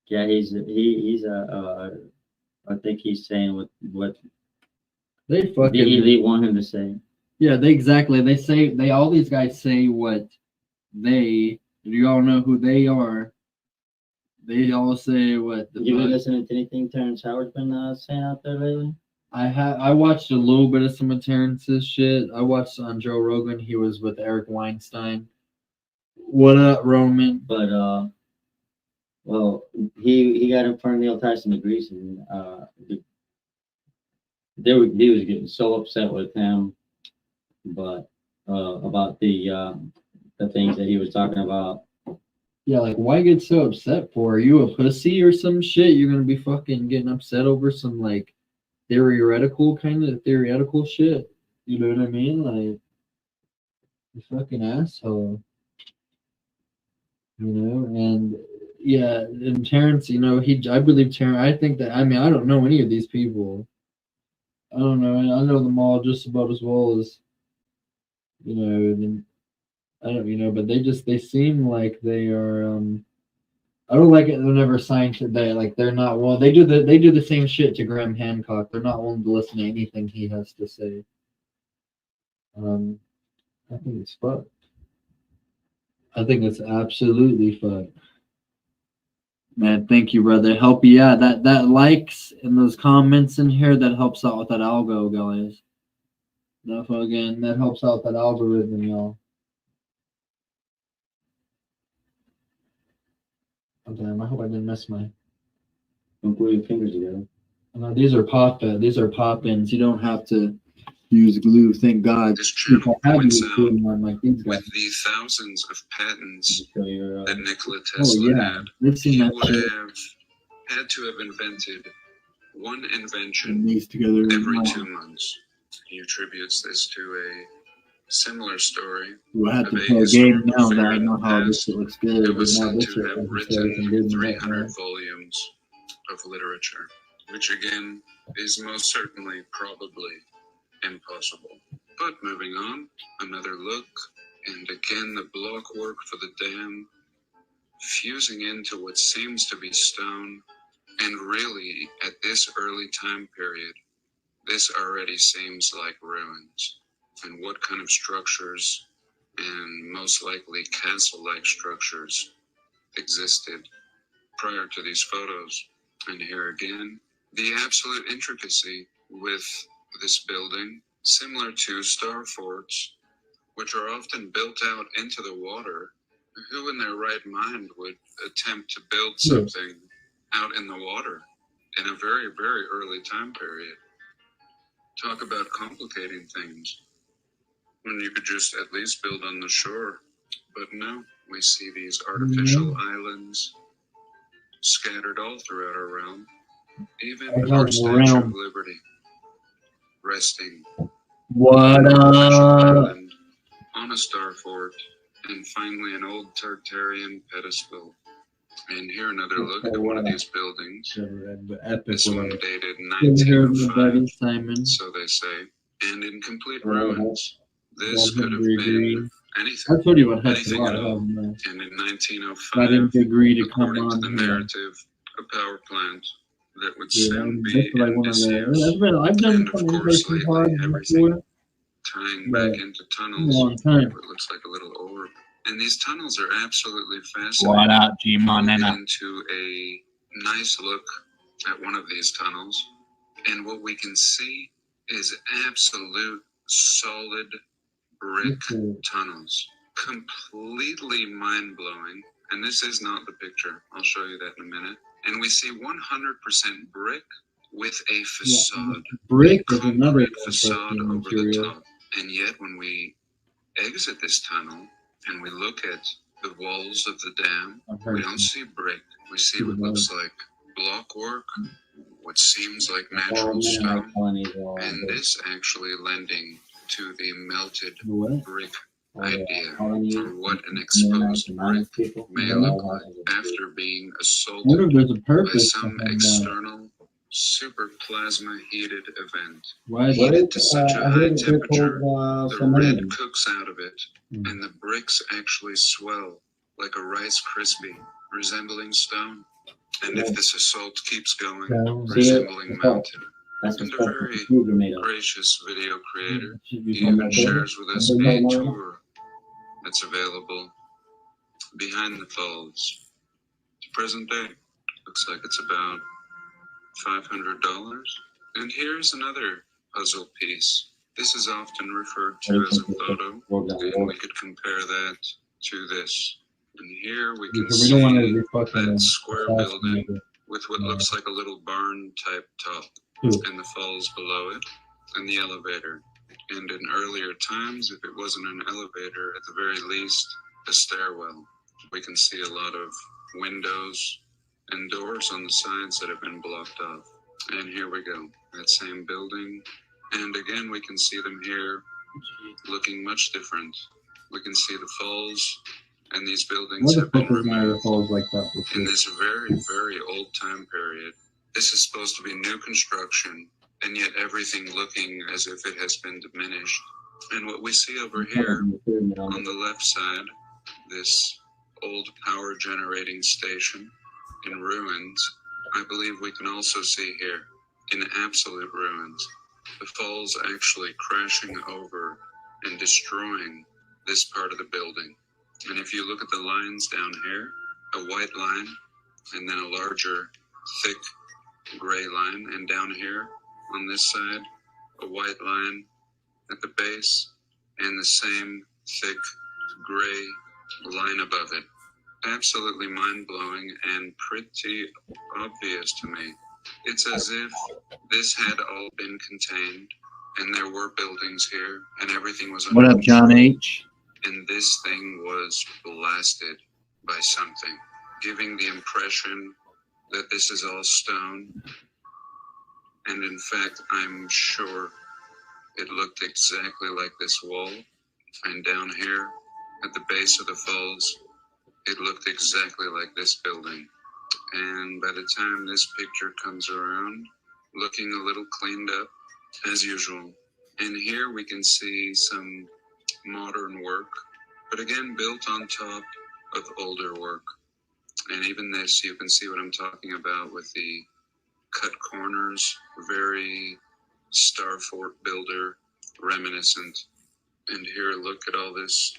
Yeah, he's I think he's saying what they fucking the elite want him to say. Yeah, they all these guys say what do you all know who they are? They all say what. You been listening to anything Terrence Howard's been saying out there lately? I watched a little bit of some of Terrence's shit. I watched on Joe Rogan. He was with Eric Weinstein. What up, Roman? But well, he got in front of Neil Tyson degrees, and he was getting so upset with him, but about the things that he was talking about Yeah, like why get so upset for? Are you a pussy or some shit? You're gonna be fucking getting upset over some like theoretical shit. You know what I mean? Like you fucking asshole. You know, and yeah, and Terrence, you know, I believe Terrence. I think that I mean I don't know any of these people. I don't know. I know them all just about as well as you know. I don't, you know, but they seem like they are. I don't like it. They're never signed to that. Like they're not. Well, they do the same shit to Graham Hancock. They're not willing to listen to anything he has to say. I think it's fucked. I think it's absolutely fucked. Man, thank you, brother. Help you out. That likes and those comments in here that helps out with that algo, guys. That helps out that algorithm, y'all. Oh, damn, I hope I didn't miss my. Don't put your fingers together. No, these are pop-ins. You don't have to use glue. Thank God. This channel points out like these guys. with the thousands of patents that Nikola Oh Tesla yeah, had, they've seen he that would shit. have had to have invented one invention These together every now. 2 months. He attributes this to a similar story Well, I have of to a play a game historical now that figure I in know the how this past shit looks good. who was Now said this to shit have doesn't start looking written good in that 300 way. volumes of literature, which again is most certainly probably impossible. But moving on, another look, and again the block work for the dam, fusing into what seems to be stone, and really, at this early time period, this already seems like ruins. And what kind of structures, and most likely castle-like structures, existed prior to these photos? And here again, the absolute intricacy with this building, similar to star forts, which are often built out into the water. Who in their right mind would attempt to build something out in the water in a very, very early time period? Talk about complicating things when you could just at least build on the shore. But no, we see these artificial islands scattered all throughout our realm. Even our Statue of Liberty resting What up? on a star fort, and finally an old Tartarian pedestal. And here another look at one of these buildings. This one dated 1905, so they say, and in complete ruins. This could have been anything. I told you what Anything at all. And in 1905, I didn't agree to come according to on the here. narrative, a power plant that would Yeah, soon this be is like in one of disuse. the. I've done And of some course, in-person lately, pods everything before. tying back into tunnels, Long time. where it looks like a little orb. And these tunnels are absolutely What fascinating. up, G-Man? We'll get into a nice look at one of these tunnels, and what we can see is absolute solid brick tunnels. Completely mind-blowing. And this is not the picture. I'll show you that in a minute. And we see 100% brick with a facade. Brick a is another concrete facade over material. the top. And yet when we exit this tunnel and we look at the walls of the dam, we don't see brick. We see what looks like block work, what seems like natural stone, and this actually lending to the melted brick idea for what an exposed brick may look like after being assaulted by some external super plasma heated event. Heated to such a high temperature, the red cooks out of it, and the bricks actually swell like a Rice Krispie, resembling stone. And if this assault keeps going, resembling mountain. And a very gracious video creator, he even shares with us a tour that's available behind the falls. To present day, looks like it's about $500. And here's another puzzle piece. This is often referred to as a photo, and we could compare that to this. And here we can see that square building with what looks like a little barn type top, and the falls below it, and the elevator. And in earlier times, if it wasn't an elevator, at the very least, a stairwell. We can see a lot of windows and doors on the sides that have been blocked off. And here we go, that same building. And again, we can see them here looking much different. We can see the falls, and these buildings have been removed like that before? in this very, very old time period. This is supposed to be new construction, and yet everything looking as if it has been diminished. And what we see over here on the left side, this old power generating station in ruins, I believe we can also see here in absolute ruins. The falls actually crashing over and destroying this part of the building. And if you look at the lines down here, a white line, and then a larger, thick gray line, and down here on this side, a white line at the base, and the same thick gray line above it. Absolutely mind-blowing and pretty obvious to me. It's as if this had all been contained, and there were buildings here, and everything was under What up, John control, H? and this thing was blasted by something, giving the impression that this is all stone. And in fact, I'm sure it looked exactly like this wall. And down here at the base of the falls, it looked exactly like this building. And by the time this picture comes around, looking a little cleaned up as usual. And here we can see some modern work, but again, built on top of older work. And even this, you can see what I'm talking about with the cut corners, very Star Fort Builder reminiscent. And here, look at all this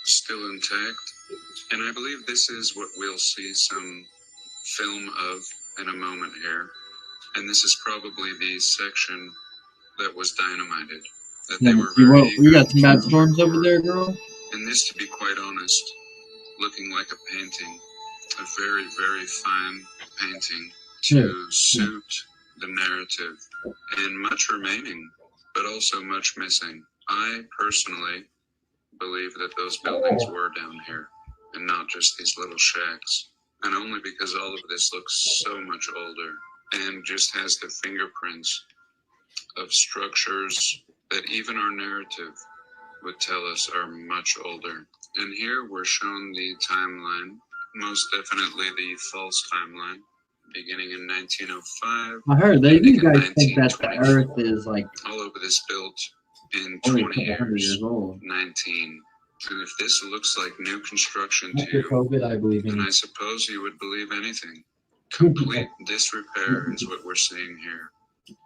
still intact. And I believe this is what we'll see some film of in a moment here. And this is probably the section that was dynamited. That Yeah, they were you, very you got some eager bad storms over there, girl? And this, to be quite honest, looking like a painting, a very, very fine painting to suit the narrative, and much remaining, but also much missing. I personally believe that those buildings were down here, and not just these little shacks. And only because all of this looks so much older, and just has the fingerprints of structures that even our narrative would tell us are much older. And here we're shown the timeline, most definitely the false timeline, beginning in 1905. I heard that ending you in guys think that the 1924. Earth is like All over this built in only 20 a couple hundred years, years old. 19. And if this looks like new construction to After you, COVID, I believe in then I it. suppose you would believe anything. Complete disrepair is what we're seeing here.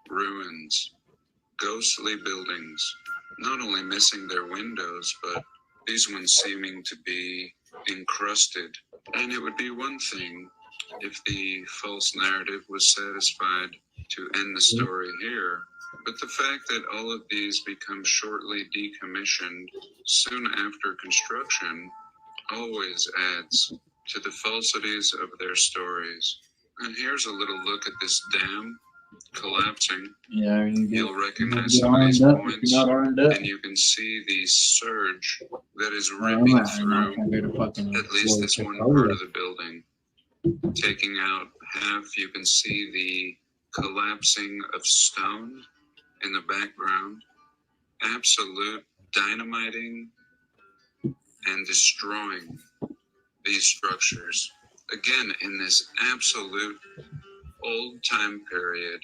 Ruins, ghostly buildings, not only missing their windows, but these ones seeming to be encrusted. And it would be one thing if the false narrative was satisfied to end the story here, but the fact that all of these become shortly decommissioned soon after construction always adds to the falsities of their stories. And here's a little look at this dam collapsing. Yeah, You'll recognize some of these points, and you can see the surge that is ripping through at least this one part of the building, taking out half. You can see the collapsing of stone in the background, absolute dynamiting and destroying these structures. Again, in this absolute old time period,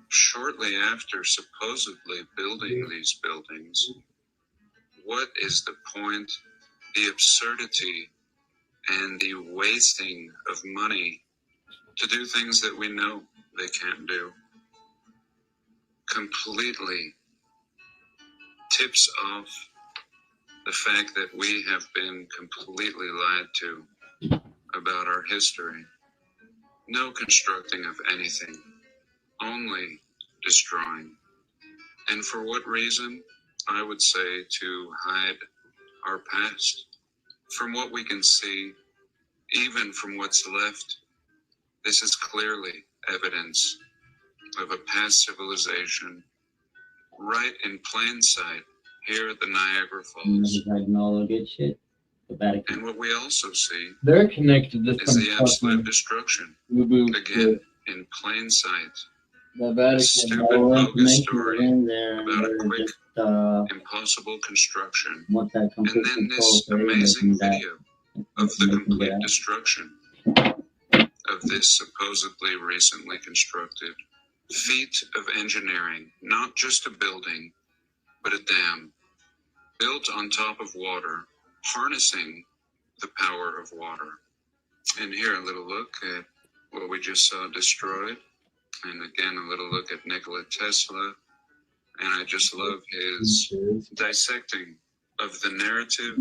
shortly after supposedly building these buildings, what is the point, the absurdity, and the wasting of money to do things that we know they can't do? Completely tips off the fact that we have been completely lied to about our history. No constructing of anything, only destroying. And for what reason? I would say to hide our past. From what we can see, even from what's left, this is clearly evidence of a past civilization right in plain sight here at the Niagara Falls. Hiding all the good shit. the Vatican. And what we also see They're connected to is some the absolute fucking destruction. boo-boo Again, shit. in plain sight. The A Vatican. stupid, All bogus information story is in there, and about a they're quick, just impossible construction. want that And complete then control this for amazing making that video of the information get complete out. destruction of this supposedly recently constructed feat of engineering, not just a building, but a dam built on top of water, harnessing the power of water. And here a little look at what we just saw destroyed. And again, a little look at Nikola Tesla. And I just love his dissecting of the narrative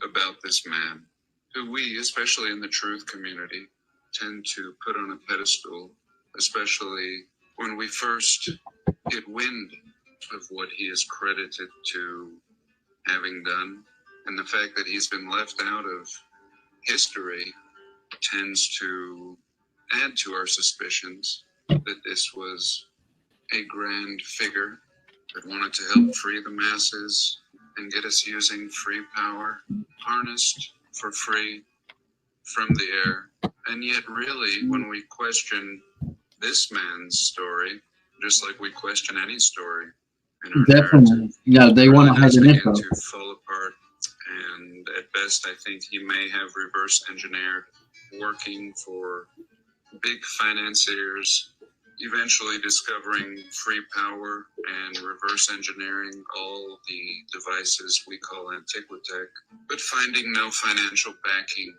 about this man, who we, especially in the truth community, tend to put on a pedestal, especially when we first get wind of what he is credited to having done. And the fact that he's been left out of history tends to add to our suspicions that this was a grand figure that wanted to help free the masses and get us using free power, harnessed for free from the air. And yet, really, when we question this man's story, just like we question any story in our Definitely. narrative, Yeah, they want to hide does an begin info. to fall apart. And at best, I think he may have reverse engineered working for big financiers, eventually discovering free power and reverse engineering all the devices we call Antiquitech, but finding no financial backing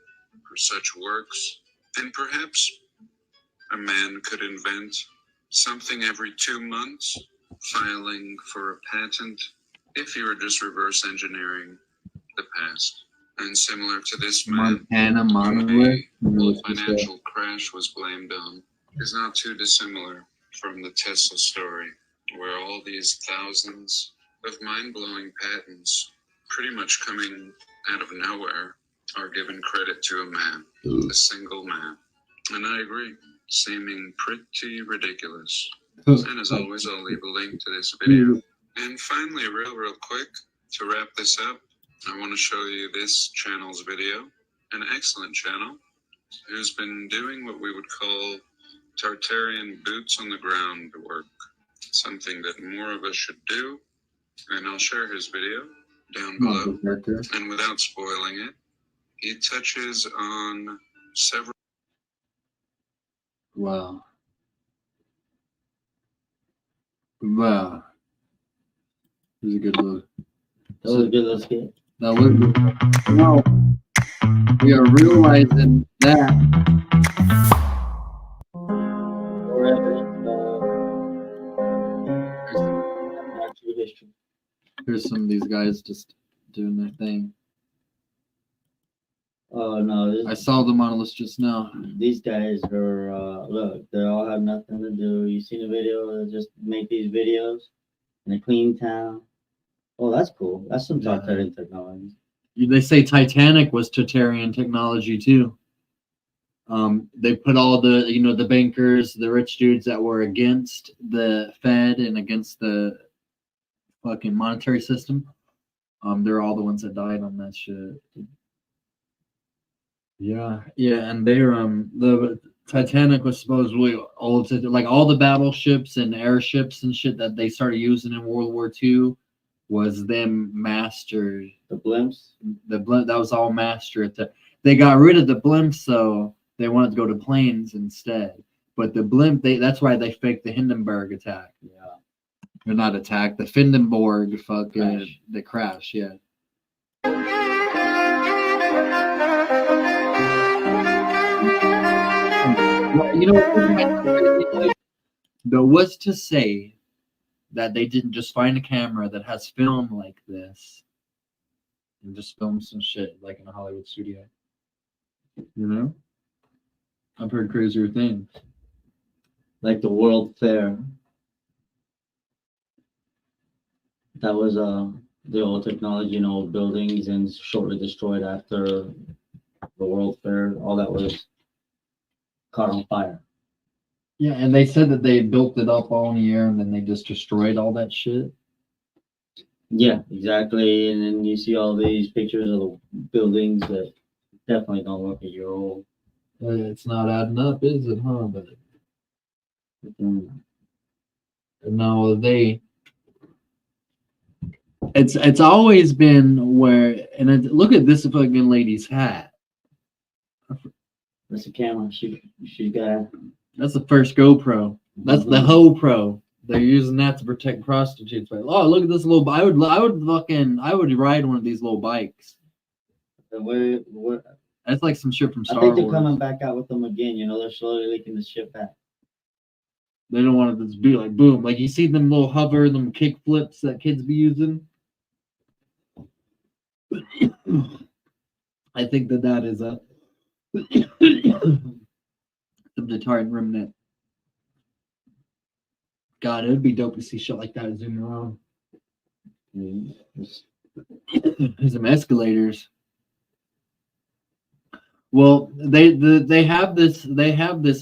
for such works. And perhaps a man could invent something every 2 months, filing for a patent, if you were just reverse engineering the past. And similar to this man, Montana whom monolith. a whole financial crash was blamed on, is not too dissimilar from the Tesla story, where all these thousands of mind-blowing patents, pretty much coming out of nowhere, are given credit to a man, a single man. And I agree, seeming pretty ridiculous. And as always, I'll leave a link to this video. And finally, real quick, to wrap this up, I want to show you this channel's video, an excellent channel, who's been doing what we would call Tartarian boots on the ground work, something that more of us should do, and I'll share his video down below. And without spoiling it, he touches on several. Wow. Wow. It was a good look. That was a good little skit. That was good. Now, we are realizing that here's some of these guys just doing their thing. Oh no! I saw them on a list just now. These guys are look. They all have nothing to do. You seen the video? They just make these videos in a clean town. Oh, that's cool. That's some Tartarian technology. They say Titanic was Tartarian technology too. They put all the the bankers, the rich dudes that were against the Fed and against the fucking monetary system. They're all the ones that died on that shit. Yeah, and they're the Titanic was supposedly old, like all the battleships and airships and shit that they started using in World War II was them mastered. The blimps? The blimp, that was all mastered. They got rid of the blimps, so they wanted to go to planes instead. But the blimp, that's why they faked the Hindenburg attack. Yeah. Or not attack, the Hindenburg fucking the crash, yeah. But what's to say that they didn't just find a camera that has film like this and just film some shit like in a Hollywood studio? I've heard crazier things. Like the World Fair. That was the old technology in old buildings and shortly destroyed after the World Fair. All that was caught on fire. Yeah, and they said that they built it up all in the air and then they just destroyed all that shit. Yeah, exactly. And then you see all these pictures of the buildings that definitely don't look a year old. It's not adding up, is it, huh? But no, it's always been where, and look at this fucking lady's hat. That's a camera. She got. That's the first GoPro. That's the Ho Pro. They're using that to protect prostitutes. Like, oh, look at this little. I would ride one of these little bikes. Where That's like some shit from Star I think they're Wars. coming back out with them again. You know, they're slowly leaking the shit back. They don't want it to be like boom. Like you see them little hover, them kick flips that kids be using. I think that is a some deterrent remnant. God, it would be dope to see shit like that zooming around. There's some escalators. Well, they have this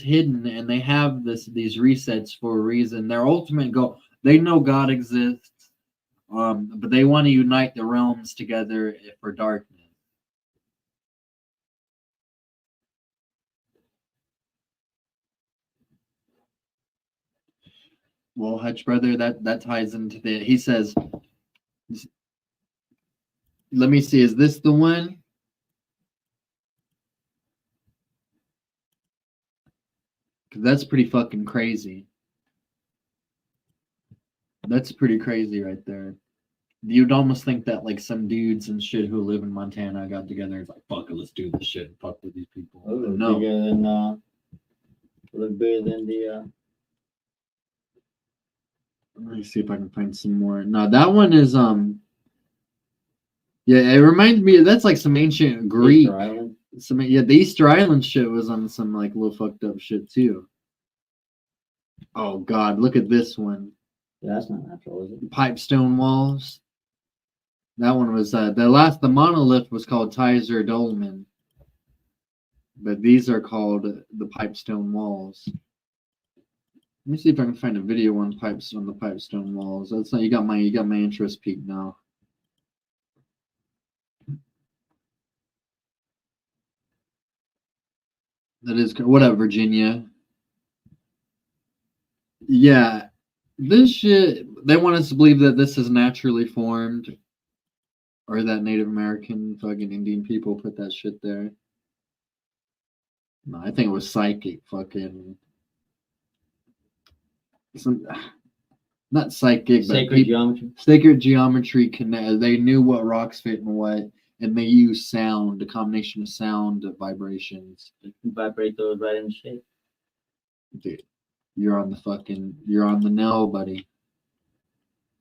hidden, and they have these resets for a reason. Their ultimate goal, they know God exists, but they want to unite the realms together for darkness. Well, Hutch brother, that ties into the. He says, "Let me see. Is this the one?" That's pretty fucking crazy. That's pretty crazy right there. You'd almost think that like some dudes and shit who live in Montana got together. It's like, fuck it, let's do this shit and fuck with these people. No. Look bigger than the. Let me see if I can find some more. No, that one is yeah, it reminds me that's like some ancient Greek. The Easter Island shit was on some like little fucked up shit too. Oh God, look at this one. Yeah, that's not natural, is it? Pipestone walls. That one was the monolith was called Tizer Dolmen. But these are called the Pipestone walls. Let me see if I can find a video on the Pipestone walls. That's not you got my interest peaked now. That is what up, Virginia. Yeah, this shit. They want us to believe that this is naturally formed, or that Native American fucking Indian people put that shit there. No, I think it was psychic fucking. Not psychic, sacred geometry. Sacred geometry connect. They knew what rocks fit and what, and they used sound, a combination of sound vibrations. You can vibrate those right in shape. Dude, you're on the nail, buddy.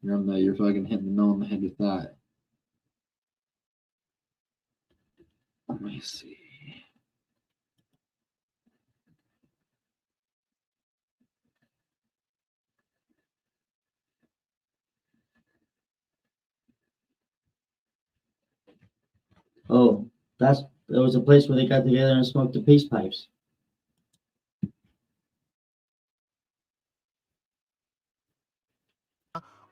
You're fucking hitting the nail on the head with that. Let me see. Oh, there was a place where they got together and smoked the peace pipes.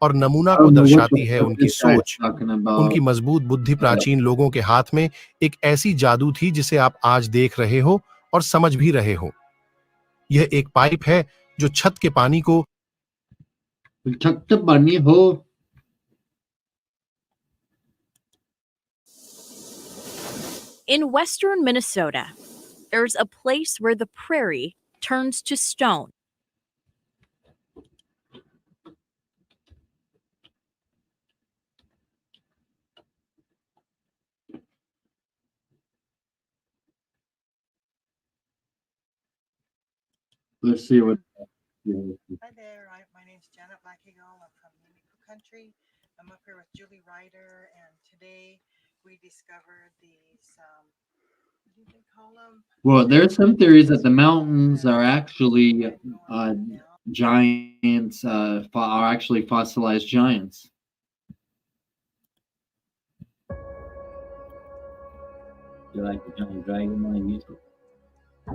और नमूना को दर्शाती है उनकी सोच, उनकी मजबूत बुद्धि। प्राचीन लोगों के हाथ में एक ऐसी जादू थी जिसे आप आज देख रहे हो और समझ भी रहे हो। यह एक पाइप है जो छत के पानी को In western Minnesota, there's a place where the prairie turns to stone. Let's see what. Hi there, my name's Janet Blackeagle. I'm from Unico Country. I'm up here with Julie Ryder, and today we discovered these, what do they call them? Well, there's some theories that the mountains are actually giants, are actually fossilized giants. You like the giant dragon when I used it?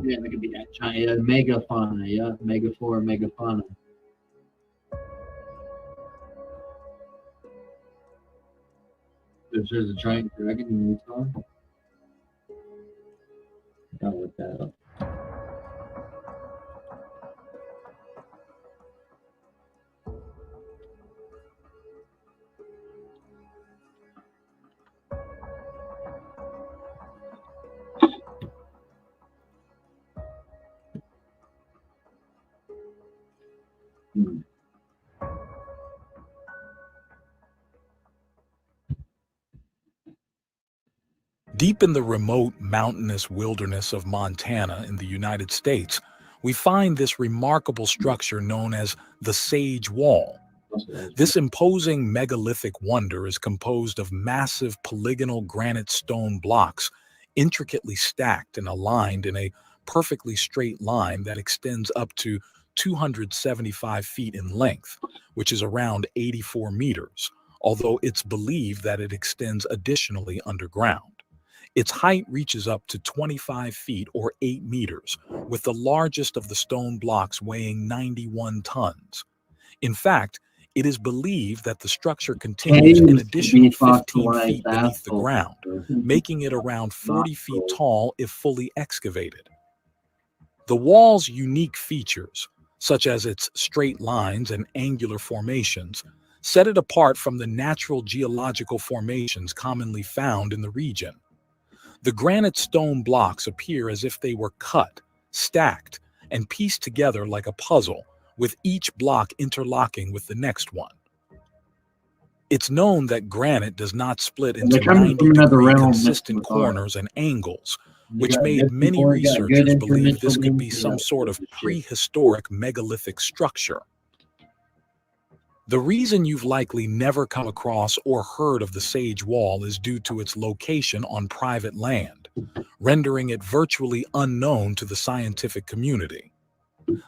Yeah, they could be that giant megafauna, yeah, megaflora, megafauna. If there's a giant dragon in Utah. I'll look that up. Deep in the remote mountainous wilderness of Montana in the United States, we find this remarkable structure known as the Sage Wall. This imposing megalithic wonder is composed of massive polygonal granite stone blocks, intricately stacked and aligned in a perfectly straight line that extends up to 275 feet in length, which is around 84 meters, although it's believed that it extends additionally underground. Its height reaches up to 25 feet or 8 meters, with the largest of the stone blocks weighing 91 tons. In fact, it is believed that the structure continues an additional 15 feet beneath the ground, making it around 40 feet tall if fully excavated. The wall's unique features, such as its straight lines and angular formations, set it apart from the natural geological formations commonly found in the region. The granite stone blocks appear as if they were cut, stacked, and pieced together like a puzzle, with each block interlocking with the next one. It's known that granite does not split into 90-degree consistent corners and angles, which made many researchers believe this could be some sort of prehistoric megalithic structure. The reason you've likely never come across or heard of the Sage Wall is due to its location on private land, rendering it virtually unknown to the scientific community.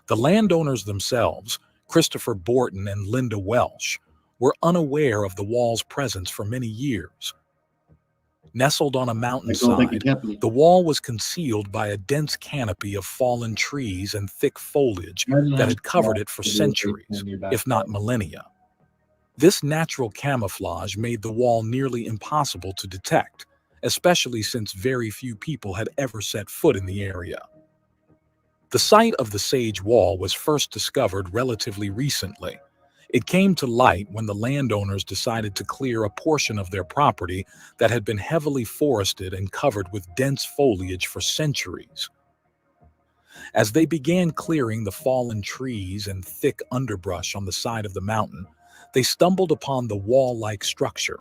The landowners themselves, Christopher Borton and Linda Welsh, were unaware of the wall's presence for many years. Nestled on a mountainside, the wall was concealed by a dense canopy of fallen trees and thick foliage that had covered it for centuries, if not millennia. This natural camouflage made the wall nearly impossible to detect, especially since very few people had ever set foot in the area. The site of the Sage Wall was first discovered relatively recently. It came to light when the landowners decided to clear a portion of their property that had been heavily forested and covered with dense foliage for centuries. As they began clearing the fallen trees and thick underbrush on the side of the mountain, they stumbled upon the wall-like structure.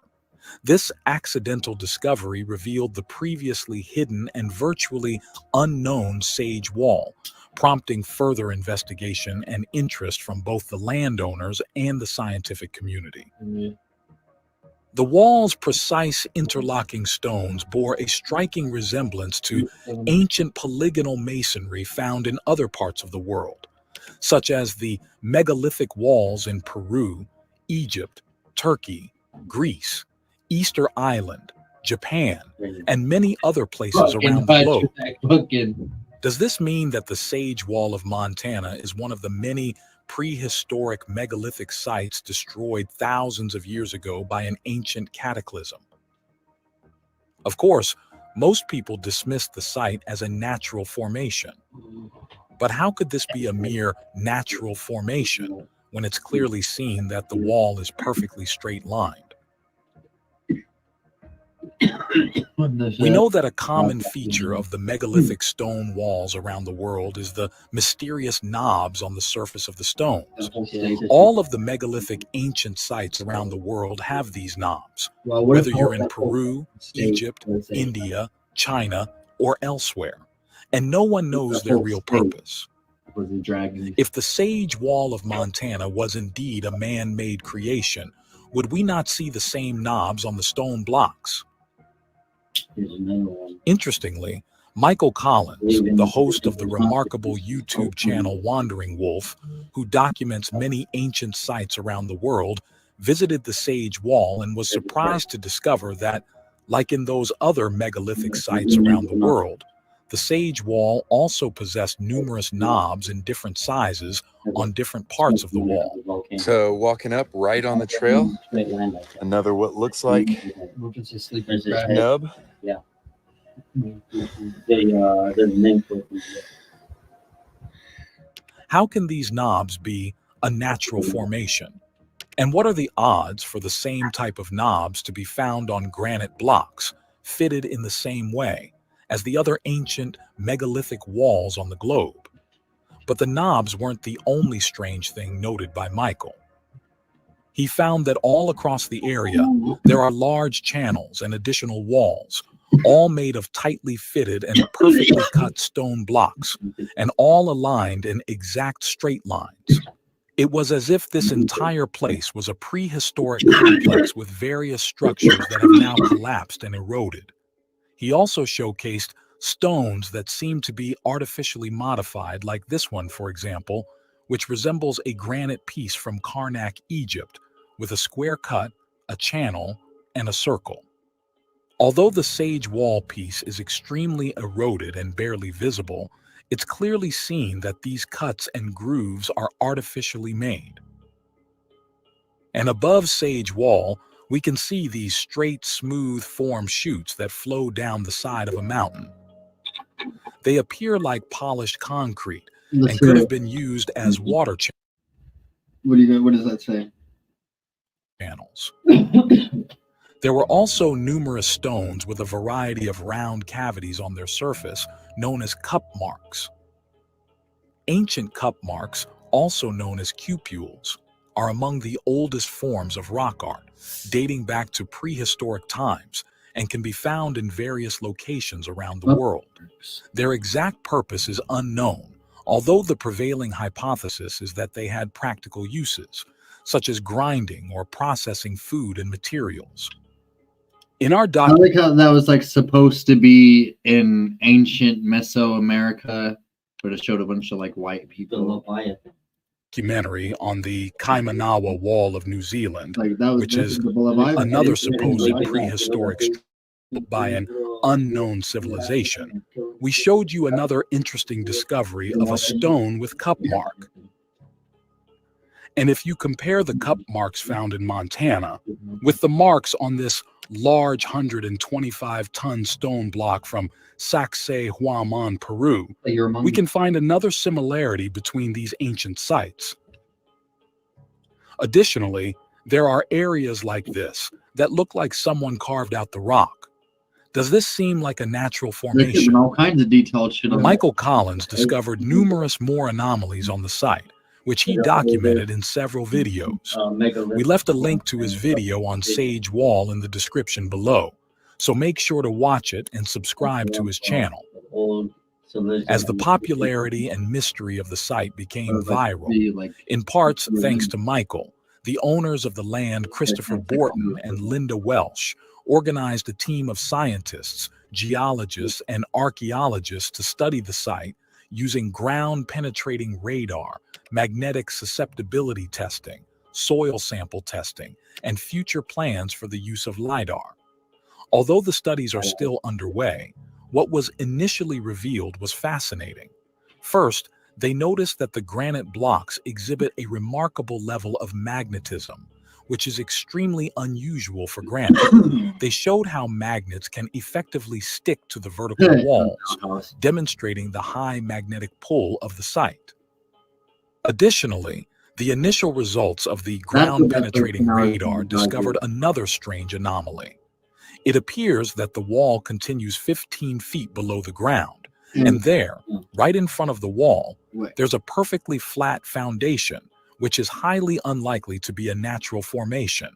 This accidental discovery revealed the previously hidden and virtually unknown Sage Wall, prompting further investigation and interest from both the landowners and the scientific community. The wall's precise interlocking stones bore a striking resemblance to ancient polygonal masonry found in other parts of the world, such as the megalithic walls in Peru, Egypt, Turkey, Greece, Easter Island, Japan, and many other places around the globe. Does this mean that the Sage Wall of Montana is one of the many prehistoric megalithic sites destroyed thousands of years ago by an ancient cataclysm? Of course, most people dismiss the site as a natural formation. But how could this be a mere natural formation when it's clearly seen that the wall is perfectly straight-lined? We know that a common feature of the megalithic stone walls around the world is the mysterious knobs on the surface of the stones. All of the megalithic ancient sites around the world have these knobs, whether you're in Peru, Egypt, India, China, or elsewhere, and no one knows their real purpose. If the Sage Wall of Montana was indeed a man-made creation, would we not see the same knobs on the stone blocks? Interestingly, Michael Collins, the host of the remarkable YouTube channel Wandering Wolf, who documents many ancient sites around the world, visited the Sage Wall and was surprised to discover that, like in those other megalithic sites around the world, the Sage Wall also possessed numerous knobs in different sizes on different parts of the wall, So walking up right on the trail, another what looks like nub. Yeah. There's a name for it. How can these knobs be a natural formation? And what are the odds for the same type of knobs to be found on granite blocks, fitted in the same way as the other ancient megalithic walls on the globe? But the knobs weren't the only strange thing noted by Michael. He found that all across the area, there are large channels and additional walls, all made of tightly fitted and perfectly cut stone blocks, and all aligned in exact straight lines. It was as if this entire place was a prehistoric complex with various structures that have now collapsed and eroded. He also showcased stones that seem to be artificially modified, like this one, for example, which resembles a granite piece from Karnak, Egypt, with a square cut, a channel, and a circle. Although the sage wall piece is extremely eroded and barely visible, it's clearly seen that these cuts and grooves are artificially made. And above Sage Wall, we can see these straight, smooth form chutes that flow down the side of a mountain. They appear like polished concrete and could have been used as water What does that say? channels. There were also numerous stones with a variety of round cavities on their surface, known as cup marks. Ancient cup marks, also known as cupules, are among the oldest forms of rock art, dating back to prehistoric times, and can be found in various locations around the world. Their exact purpose is unknown, although the prevailing hypothesis is that they had practical uses, such as grinding or processing food and materials. In our I like how that was like supposed to be in ancient Mesoamerica, but it showed a bunch of like white people. Documentary on the Kaimanawa Wall of New Zealand, which is Leviathan. another supposed prehistoric structure built by an unknown civilization, we showed you another interesting discovery of a stone with cup mark. And if you compare the cup marks found in Montana with the marks on this large 125-ton stone block from Sacsayhuaman, Peru, we can find another similarity between these ancient sites. Additionally, there are areas like this that look like someone carved out the rock. Does this seem like a natural formation? All kinds of detailed shit. Michael Collins discovered numerous more anomalies on the site, which he documented in several videos. We left a link to his video on Sage Wall in the description below, so make sure to watch it and subscribe to his channel. As the popularity and mystery of the site became viral, in parts thanks to Michael, the owners of the land, Christopher Borton and Linda Welsh, organized a team of scientists, geologists, and archaeologists to study the site using ground-penetrating radar, magnetic susceptibility testing, soil sample testing, and future plans for the use of LiDAR. Although the studies are still underway, what was initially revealed was fascinating. First, they noticed that the granite blocks exhibit a remarkable level of magnetism, which is extremely unusual for granite. They showed how magnets can effectively stick to the vertical walls, demonstrating the high magnetic pull of the site. Additionally, the initial results of the ground-penetrating radar discovered another strange anomaly. It appears that the wall continues 15 feet below the ground, and there, right in front of the wall, there's a perfectly flat foundation, which is highly unlikely to be a natural formation.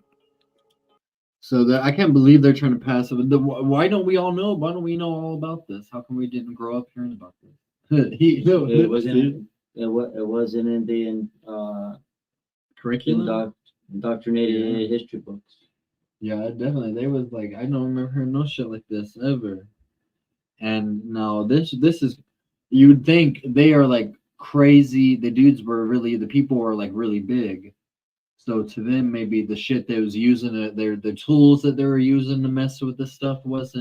So I can't believe they're trying to pass it. Why don't we all know? Why don't we know all about this? How come we didn't grow up hearing about this? It wasn't in the curriculum, indoctrinated history books. Yeah, definitely. They was like, I don't remember hearing no shit like this ever. And now this is, you'd think they are like crazy. The people were like really big. So to them, maybe the shit they was using, the tools that they were using to mess with this stuff was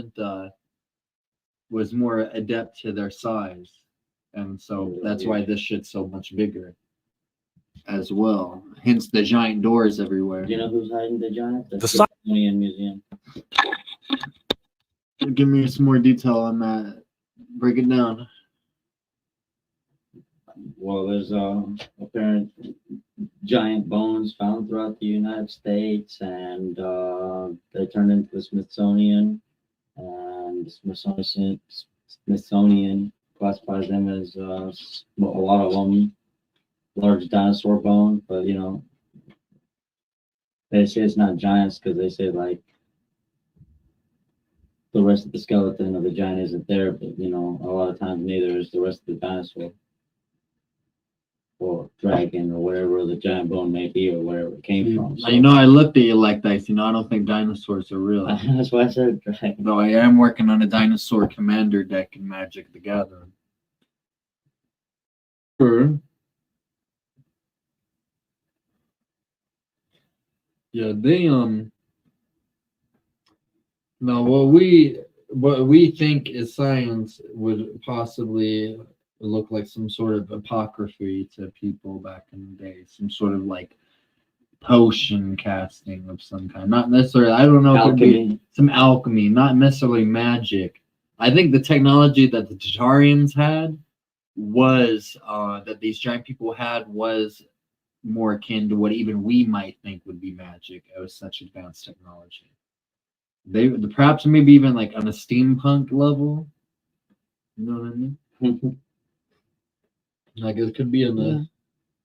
more adept to their size. And so that's why this shit's so much bigger. as well. Hence the giant doors everywhere. Do you know who's hiding the giant? The The Smithsonian Museum. Give me some more detail on that. Break it down. Well, there's apparent giant bones found throughout the United States, and they turned into the Smithsonian, and the Smithsonian classifies them as a lot of them large dinosaur bones, but you know, they say it's not giants because they say like the rest of the skeleton of the giant isn't there, but you know, a lot of times neither is the rest of the dinosaur or dragon or whatever the giant bone may be or wherever it came from. So, You know, I looked at you like this. You know, I don't think dinosaurs are real. that's why I said dragon. Though I am working on a dinosaur commander deck in Magic the Gathering. Sure. Yeah, they now what we think is science would possibly look like some sort of apocryphy to people back in the day, some sort of like potion casting of some kind. Not necessarily, I don't know, it could be some alchemy, not necessarily magic. I think the technology that the Tatarians had was that these giant people had was more akin to what even we might think would be magic. It was such advanced technology. They perhaps maybe even like on a steampunk level. You know what I mean? Like it could be in the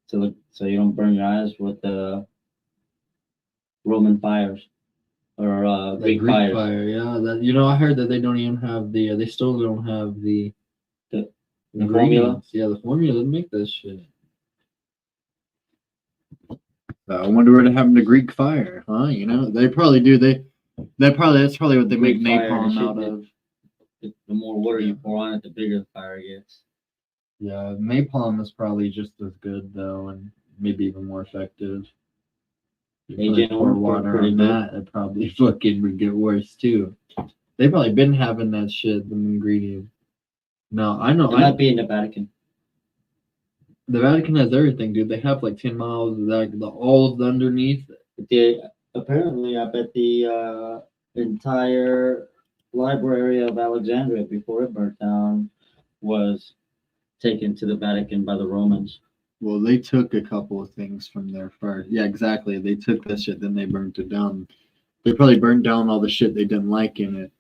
so you don't burn your eyes with the Roman fires or Greek fires. fire. Yeah, that you know, I heard that they don't even have the they still don't have the formula. Yeah, the formula to make this shit. I wonder what happened to Greek fire, huh? You know, they probably do. That's probably what they make napalm out of. The more water you pour on it, the bigger the fire gets. Yeah, napalm is probably just as good though, and maybe even more effective. You pour water on that, it probably fucking would get worse too. They've probably been having that shit, the ingredient. No, I know. It might be in the Vatican. The Vatican has everything, dude. They have like 10 miles of like all of the underneath. Apparently, I bet the entire library of Alexandria before it burnt down was taken to the Vatican by the Romans. Well, they took a couple of things from there first. Yeah, exactly. They took that shit, then they burnt it down. They probably burnt down all the shit they didn't like in it.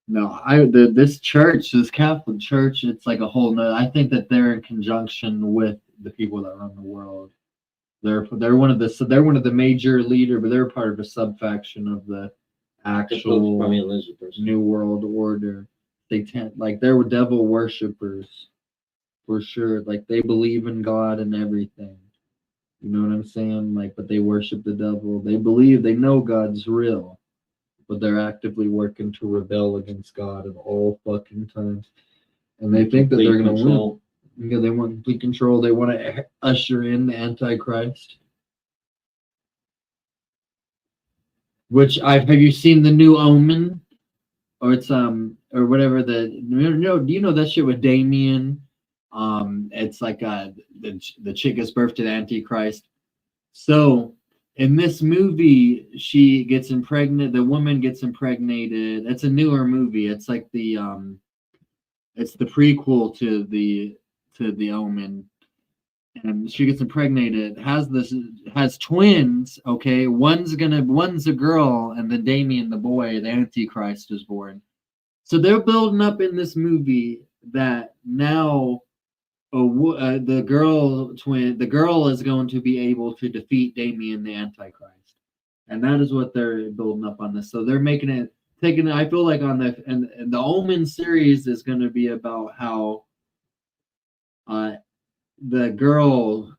No, this church, this Catholic church, it's like a whole nother. I think that they're in conjunction with the people that run the world. They're one of the major leader, but they're part of a subfaction of the actual New World Order. They they're devil worshippers for sure. Like they believe in God and everything. You know what I'm saying? Like, but they worship the devil. They know God's real, but they're actively working to rebel against God at all fucking times. And they think that they're going to win. Yeah, they want complete control. They want to usher in the Antichrist. Which have you seen the new Omen? Or it's or whatever do you know that shit with Damien? It's like the chick gives birth to the Antichrist. So in this movie, she gets impregnated. The woman gets impregnated. It's a newer movie. It's like it's the prequel to the Omen, and she gets impregnated. Has twins. Okay, one's a girl, and then Damien, the boy, the Antichrist, is born. So they're building up in this movie that now the girl is going to be able to defeat Damien the Antichrist, and that is what they're building up on this. So they're I feel like on and the Omen series is going to be about how the girl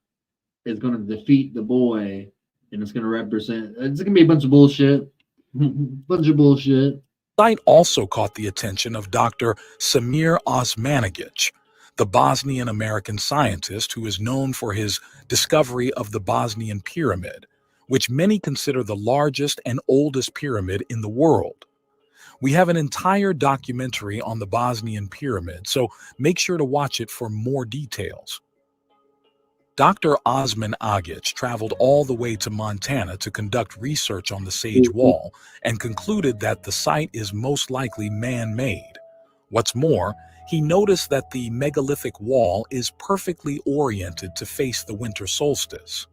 is going to defeat the boy, and it's going to be a bunch of bullshit. The site also caught the attention of Dr. Samir Osmanagic, the Bosnian American scientist who is known for his discovery of the Bosnian pyramid, which many consider the largest and oldest pyramid in the world. We have an entire documentary on the Bosnian pyramid, so make sure to watch it for more details. Dr. Osman Agich traveled all the way to Montana to conduct research on the Sage Wall and concluded that the site is most likely man-made. What's more, he noticed that the megalithic wall is perfectly oriented to face the winter solstice.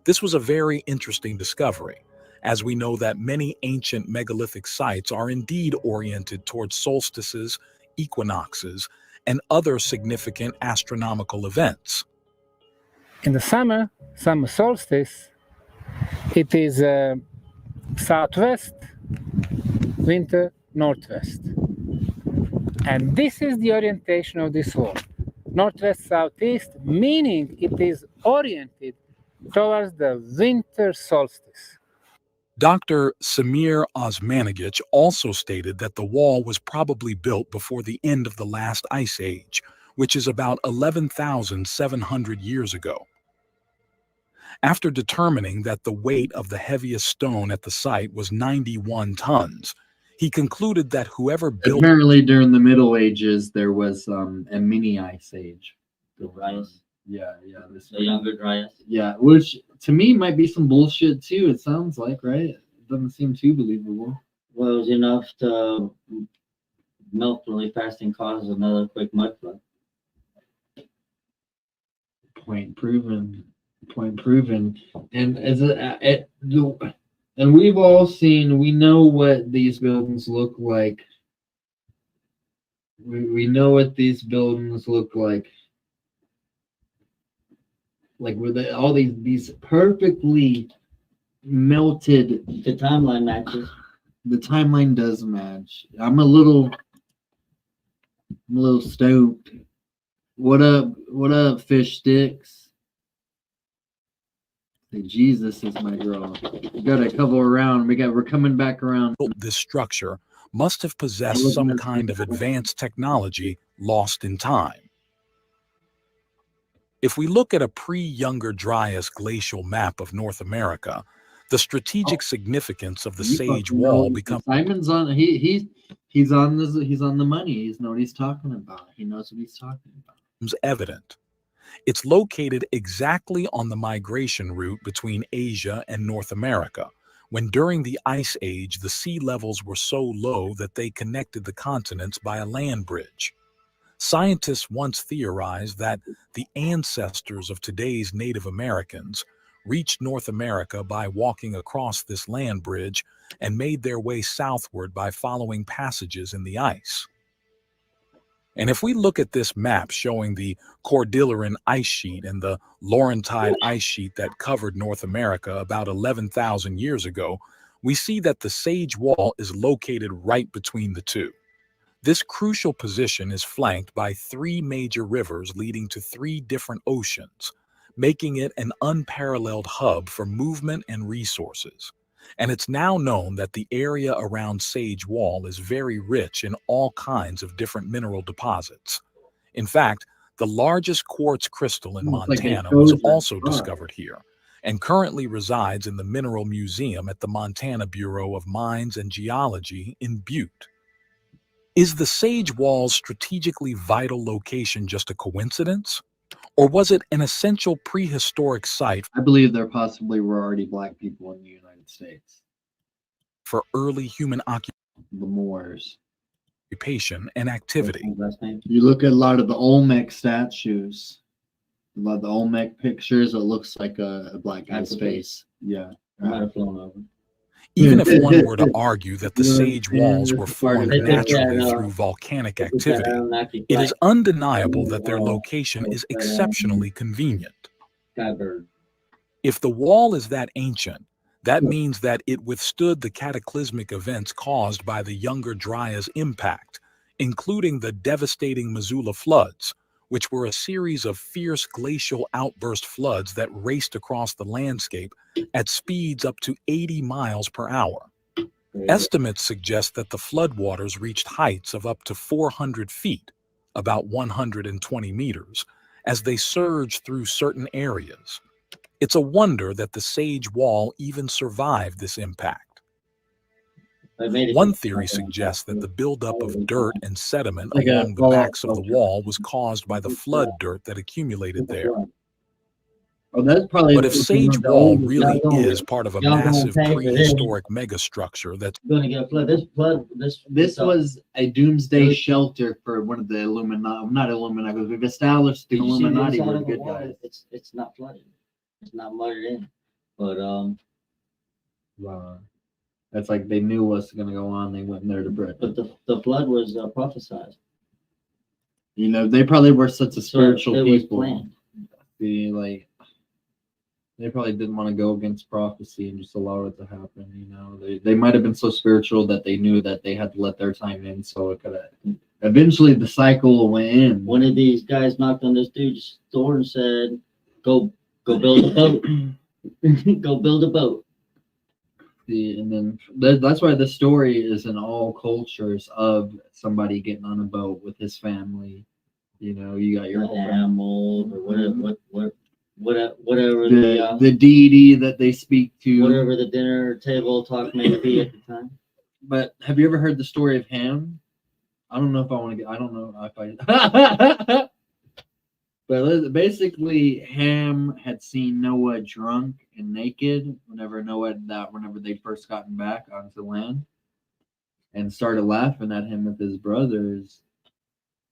This was a very interesting discovery, as we know that many ancient megalithic sites are indeed oriented towards solstices, equinoxes, and other significant astronomical events. In the summer solstice, it is southwest, winter northwest. And this is the orientation of this wall. Northwest, southeast, meaning it is oriented towards the winter solstice. Dr. Samir Osmanagich also stated that the wall was probably built before the end of the last ice age, which is about 11,700 years ago. After determining that the weight of the heaviest stone at the site was 91 tons, he concluded that whoever built... Apparently during the Middle Ages, there was a mini ice age. The Dryas. Yeah. The younger Dryas. Yeah, which to me might be some bullshit too, it sounds like, right? It doesn't seem too believable. Well, it was enough to melt really fast and cause another quick mud flood. Point proven. And as and we've all seen, we know what these buildings look like. We know what these buildings look like. Like with all these perfectly melted. The timeline matches. The timeline does match. I'm a little stoked. What up, fish sticks? Jesus is my girl. We got a couple around. We're coming back around. This structure must have possessed some kind of advanced technology lost in time. If we look at a pre-Younger Dryas glacial map of North America, the strategic significance of the Sage Wall becomes... Simon's on. He's on the money. He knows what he's talking about. He knows what he's talking about. Evident. It's located exactly on the migration route between Asia and North America, when during the Ice Age the sea levels were so low that they connected the continents by a land bridge. Scientists once theorized that the ancestors of today's Native Americans reached North America by walking across this land bridge and made their way southward by following passages in the ice. And if we look at this map showing the Cordilleran ice sheet and the Laurentide ice sheet that covered North America about 11,000 years ago, we see that the Sage Wall is located right between the two. This crucial position is flanked by 3 major rivers leading to 3 different oceans, making it an unparalleled hub for movement and resources. And it's now known that the area around Sage Wall is very rich in all kinds of different mineral deposits. In fact, the largest quartz crystal in Montana was also discovered here and currently resides in the Mineral Museum at the Montana Bureau of Mines and Geology in Butte. Is the Sage Wall's strategically vital location just a coincidence? Or was it an essential prehistoric site? I believe there possibly were already black people in the United States. For early human the Moors. Occupation and activity. You look at a lot of the Olmec statues, a lot of the Olmec pictures, it looks like a black guy's face. Yeah. Might have flown over. Even if one were to argue that the Sage Walls were formed naturally through volcanic activity, it is undeniable that their location is exceptionally convenient. If the wall is that ancient, that means that it withstood the cataclysmic events caused by the Younger Dryas impact, including the devastating Missoula floods, which were a series of fierce glacial outburst floods that raced across the landscape at speeds up to 80 miles per hour. Estimates suggest that the floodwaters reached heights of up to 400 feet, about 120 meters, as they surged through certain areas. It's a wonder that the Sage Wall even survived this impact. One theory suggests that the buildup of dirt and sediment along the backs of the wall was caused by the flood dirt that accumulated there. Oh, that's probably. But if Sage Wall really is part of a massive prehistoric megastructure that's going to get a flood, this was a doomsday shelter for one of the Illuminati, not Illuminati, because we've established the Illuminati were good guys. It's not flooded. It's not muddied in. But wow. That's like they knew what's going to go on. They went in there to break. But the flood was prophesied. You know, they probably were such a spiritual it people. Was planned. Like, they probably didn't want to go against prophecy and just allow it to happen. You know, they might have been so spiritual that they knew that they had to let their time in, so it could have. Eventually, the cycle went in. One of these guys knocked on this dude's door and said, "Go build a boat. Go build a boat." And then that's why the story is in all cultures of somebody getting on a boat with his family. You know, you got your animal or whatever the deity that they speak to, whatever the dinner table talk may be at the time. But have you ever heard the story of Ham? I don't know if I want to get. I don't know if I. But basically, Ham had seen Noah drunk and naked whenever they first gotten back onto land, and started laughing at him with his brothers.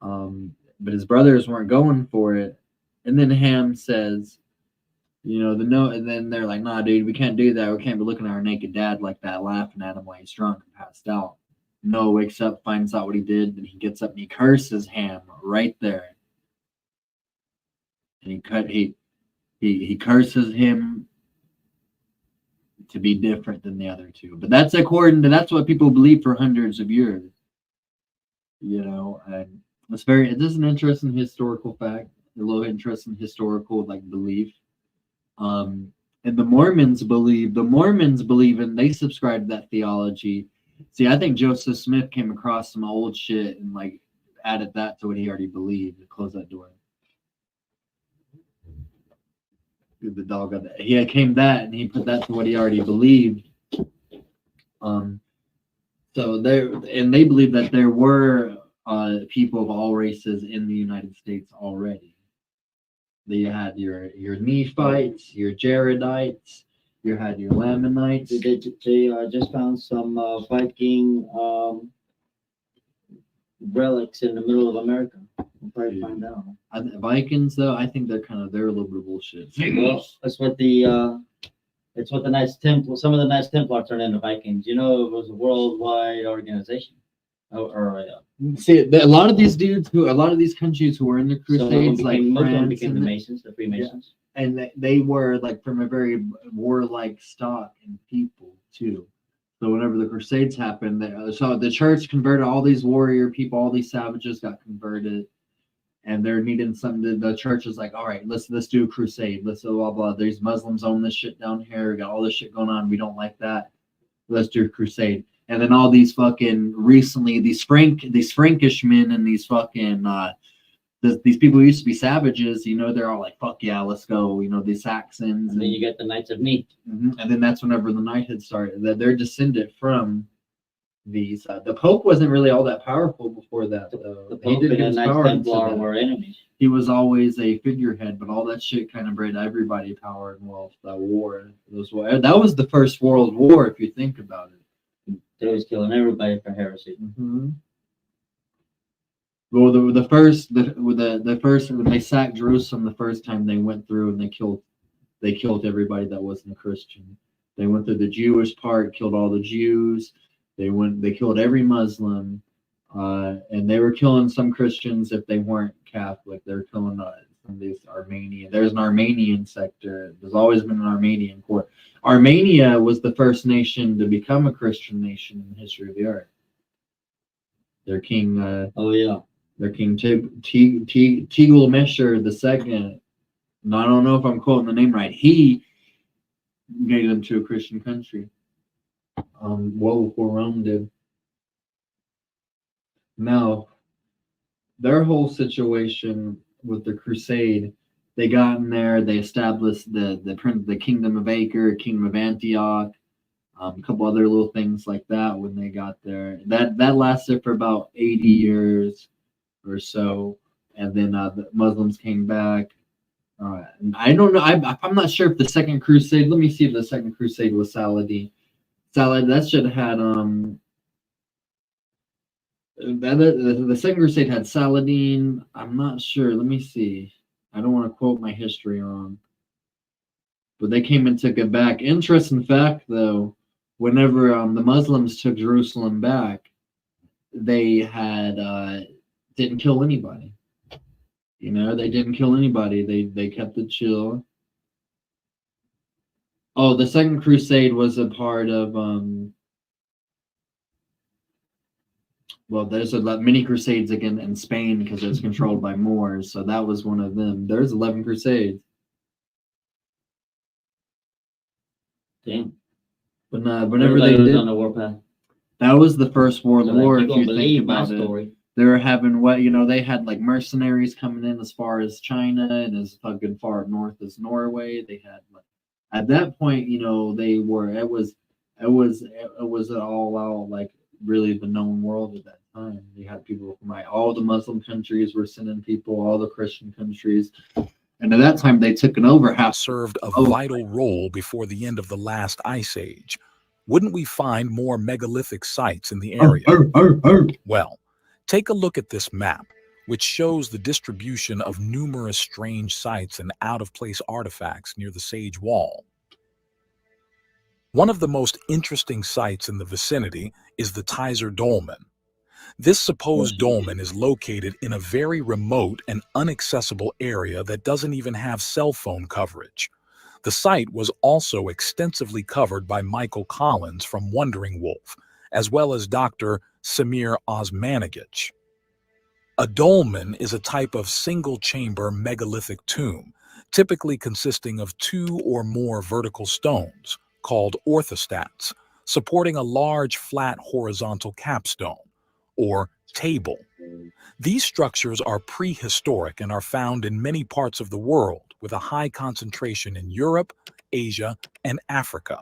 But his brothers weren't going for it. And then Ham says, you know, and then they're like, "Nah, dude, we can't do that. We can't be looking at our naked dad like that, laughing at him while he's drunk and passed out." Noah wakes up, finds out what he did, and he gets up and he curses Ham right there. And he curses him to be different than the other two. But that's what people believe for hundreds of years. You know, and it is an interesting historical fact, a little interesting historical belief. And the Mormons believe in, they subscribe to that theology. See, I think Joseph Smith came across some old shit and added that to what he already believed and closed that door. The dog got that. He came that and he put that to what he already believed. So they believe that there were people of all races in the United States already. They had your Nephites, your Jaredites, you had your Lamanites. They just found some Viking relics in the middle of America. We'll probably find out. Vikings, though, I think they're a little bit of bullshit. Well, that's what it's what the Knights Templar. Some of the Knights Templar turned into Vikings. You know, it was a worldwide organization. See, a lot of these countries who were in the Crusades, France, became the Masons, the Freemasons, and they were from a very warlike stock and people too. So whenever the Crusades happened, so the church converted all these warrior people, all these savages got converted, and they're needing something. The church is like, all right, let's do a crusade. Let's do blah blah. There's Muslims own this shit down here. We got all this shit going on. We don't like that. Let's do a crusade. And then all these fucking these Frankish men and these fucking these people who used to be savages, you know, they're all like, fuck yeah, let's go. You know, the Saxons. And then you get the Knights of Neat. Mm-hmm. And then that's whenever the knighthood started. That they're descended from these. The Pope wasn't really all that powerful before that. The Pope and the Knights Templar were enemies. He was always a figurehead, but all that shit kind of bred everybody power and wealth. That war, that was the First World War, if you think about it. They was killing everybody for heresy. Mm-hmm. Well, the first when they sacked Jerusalem the first time, they went through and they killed everybody that wasn't a Christian. They went through the Jewish part, killed all the Jews. They killed every Muslim, and they were killing some Christians if they weren't Catholic. They were killing some of these Armenian. There's an Armenian sector. There's always been an Armenian core. Armenia was the first nation to become a Christian nation in the history of the earth. Their king, their king Tiglath-Pileser II. I don't know if I'm quoting the name right. He made them to a Christian country. Well before Rome did. Now, their whole situation with the crusade, they got in there, they established the kingdom of Acre, kingdom of Antioch, a couple other little things like that when they got there. That lasted for about 80 years or so, and then the Muslims came back, I don't know. I'm not sure if the Second Crusade. Let me see if the Second Crusade was Saladin. That should have had the Second Crusade had Saladin. I'm not sure. Let me see. I don't want to quote my history wrong. But they came and took it back. Interesting fact, though, whenever the Muslims took Jerusalem back, they had didn't kill anybody. You know, they didn't kill anybody. They kept it chill. Oh, the Second Crusade was a part of well, there's a lot many crusades again in Spain because it's controlled by Moors, so that was one of them. There's 11 crusades. Damn. But whenever they did on the warpath. That was the First World So, War. like, If you you gonna think believe my about story. it, they were having what they had like mercenaries coming in as far as China and as fucking far north as Norway. They had like at that point, they were it was all out like really the known world at that time. You had people from like all the Muslim countries were sending people, all the Christian countries. And at that time, they took it over half. Served a vital role before the end of the last ice age. Wouldn't we find more megalithic sites in the area? Well, take a look at this map, which shows the distribution of numerous strange sites and out-of-place artifacts near the Sage Wall. One of the most interesting sites in the vicinity is the Tizer Dolmen. This supposed dolmen is located in a very remote and inaccessible area that doesn't even have cell phone coverage. The site was also extensively covered by Michael Collins from Wandering Wolf, as well as Dr. Samir Osmanagich. A dolmen is a type of single-chamber megalithic tomb, typically consisting of 2 or more vertical stones, called orthostats, supporting a large flat horizontal capstone, or table. These structures are prehistoric and are found in many parts of the world, with a high concentration in Europe, Asia, and Africa.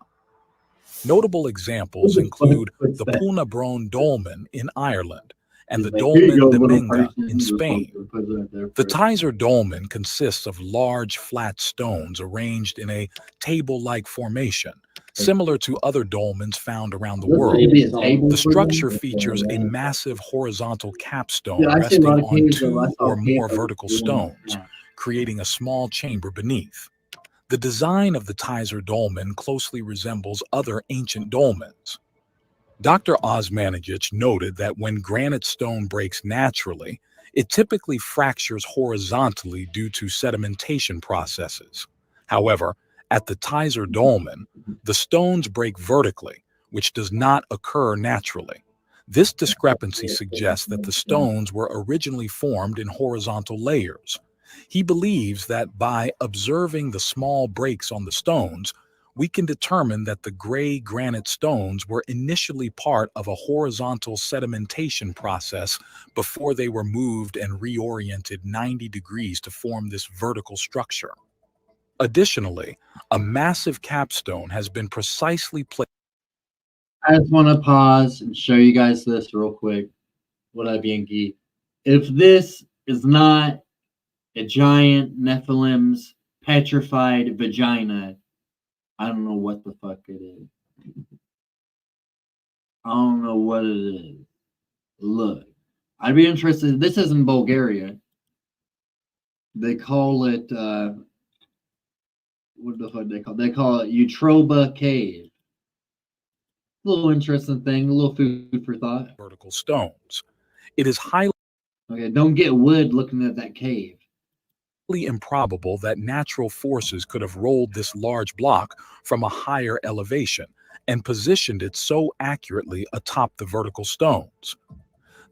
Notable examples include the Punabron Dolmen in Ireland and the Dolmen de Menga in Spain. The Tizer Dolmen consists of large flat stones arranged in a table-like formation, similar to other dolmens found around the world. The structure features a massive horizontal capstone resting on 2 or more vertical stones, creating a small chamber beneath. The design of the Tizer Dolmen closely resembles other ancient dolmens. Dr. Osmanagich noted that when granite stone breaks naturally, it typically fractures horizontally due to sedimentation processes. However, at the Tizer Dolmen, the stones break vertically, which does not occur naturally. This discrepancy suggests that the stones were originally formed in horizontal layers. He believes that by observing the small breaks on the stones, we can determine that the gray granite stones were initially part of a horizontal sedimentation process before they were moved and reoriented 90 degrees to form this vertical structure. Additionally, a massive capstone has been precisely placed. I just want to pause and show you guys this real quick. What up, Yankee? If this is not a giant Nephilim's petrified vagina, I don't know what the fuck it is. I don't know what it is. Look, I'd be interested. This is in Bulgaria. They call it, what the fuck they call it? They call it Utroba Cave. A little interesting thing, a little food for thought. Vertical stones. It is highly don't get wood looking at that cave. Improbable that natural forces could have rolled this large block from a higher elevation and positioned it so accurately atop the vertical stones.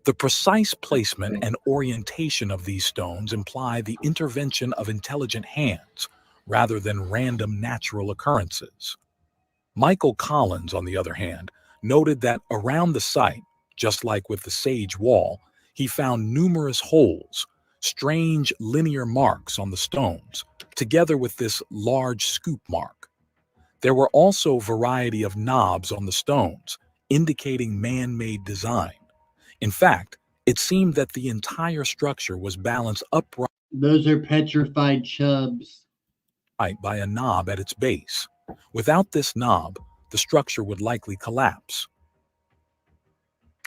The precise placement and orientation of these stones imply the intervention of intelligent hands rather than random natural occurrences. Michael Collins, on the other hand, noted that around the site, just like with the Sage Wall, he found numerous holes, strange linear marks on the stones, together with this large scoop mark. There were also a variety of knobs on the stones, indicating man-made design. In fact, it seemed that the entire structure was balanced upright. Those are petrified chubs. By a knob at its base. Without this knob, the structure would likely collapse.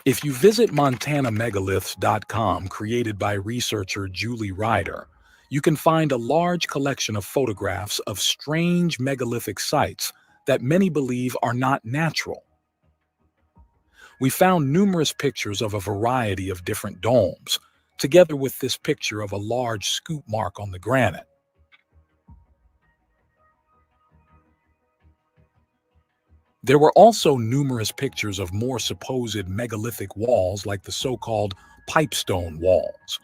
If you visit MontanaMegaliths.com, created by researcher Julie Ryder, you can find a large collection of photographs of strange megalithic sites that many believe are not natural. We found numerous pictures of a variety of different domes, together with this picture of a large scoop mark on the granite. There were also numerous pictures of more supposed megalithic walls like the so-called pipestone walls.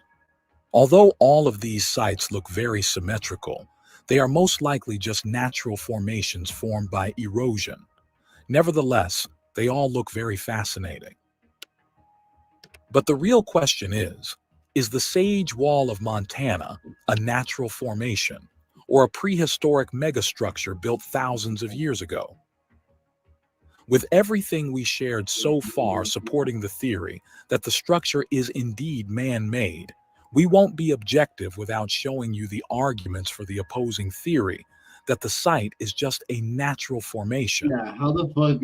Although all of these sites look very symmetrical, they are most likely just natural formations formed by erosion. Nevertheless, they all look very fascinating. But the real question is the Sage Wall of Montana a natural formation or a prehistoric megastructure built thousands of years ago? With everything we shared so far supporting the theory that the structure is indeed man-made, we won't be objective without showing you the arguments for the opposing theory that the site is just a natural formation. Yeah, how the fuck?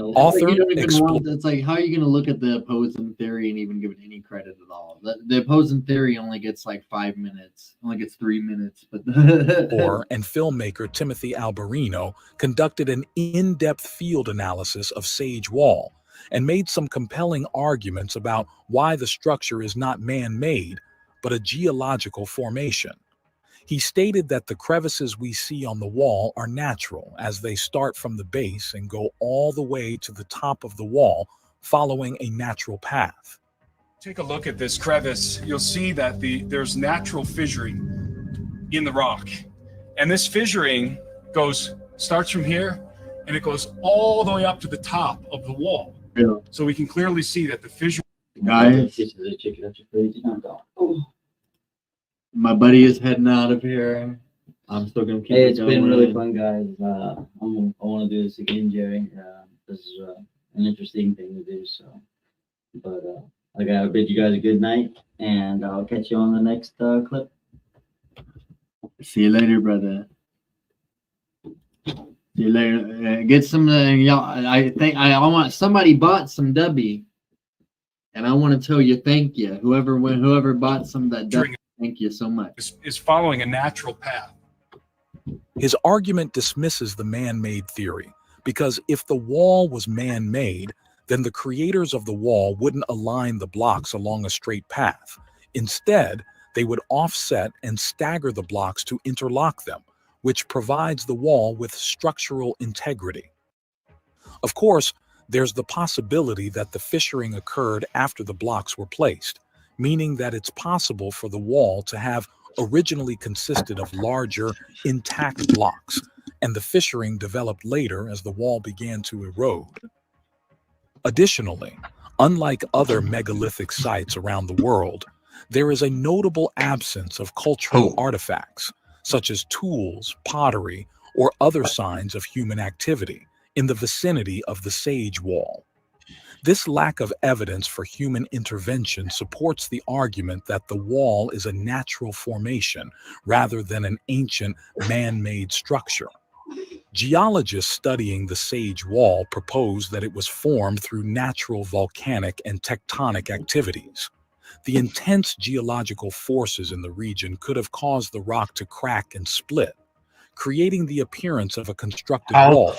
Author You don't even want. It's like, how are you going to look at the opposing theory and even give it any credit at all? The opposing theory only gets like 5 minutes, only gets 3 minutes. But and filmmaker Timothy Alberino conducted an in-depth field analysis of Sage Wall and made some compelling arguments about why the structure is not man-made, but a geological formation. He stated that the crevices we see on the wall are natural, as they start from the base and go all the way to the top of the wall, following a natural path. Take a look at this crevice. You'll see that there's natural fissuring in the rock. And this fissuring starts from here, and it goes all the way up to the top of the wall. Yeah. So we can clearly see that the fissure. Guys, my buddy is heading out of here. I'm still gonna keep. Hey, it's been really fun, guys. I want to do this again, Jerry. This is an interesting thing to do. So, but I gotta bid you guys a good night, and I'll catch you on the next clip. See you later, brother. See you later. Get some. Y'all, I think I want somebody bought some Dubby, and I want to tell you thank you. Whoever bought some of that Dubby. Thank you so much. Is following a natural path. His argument dismisses the man-made theory, because if the wall was man-made, then the creators of the wall wouldn't align the blocks along a straight path. Instead, they would offset and stagger the blocks to interlock them, which provides the wall with structural integrity. Of course, there's the possibility that the fissuring occurred after the blocks were placed, meaning that it's possible for the wall to have originally consisted of larger, intact blocks, and the fissuring developed later as the wall began to erode. Additionally, unlike other megalithic sites around the world, there is a notable absence of cultural artifacts, such as tools, pottery, or other signs of human activity in the vicinity of the Sage Wall. This lack of evidence for human intervention supports the argument that the wall is a natural formation rather than an ancient man-made structure. Geologists studying the Sage Wall propose that it was formed through natural volcanic and tectonic activities. The intense geological forces in the region could have caused the rock to crack and split, creating the appearance of a constructed wall.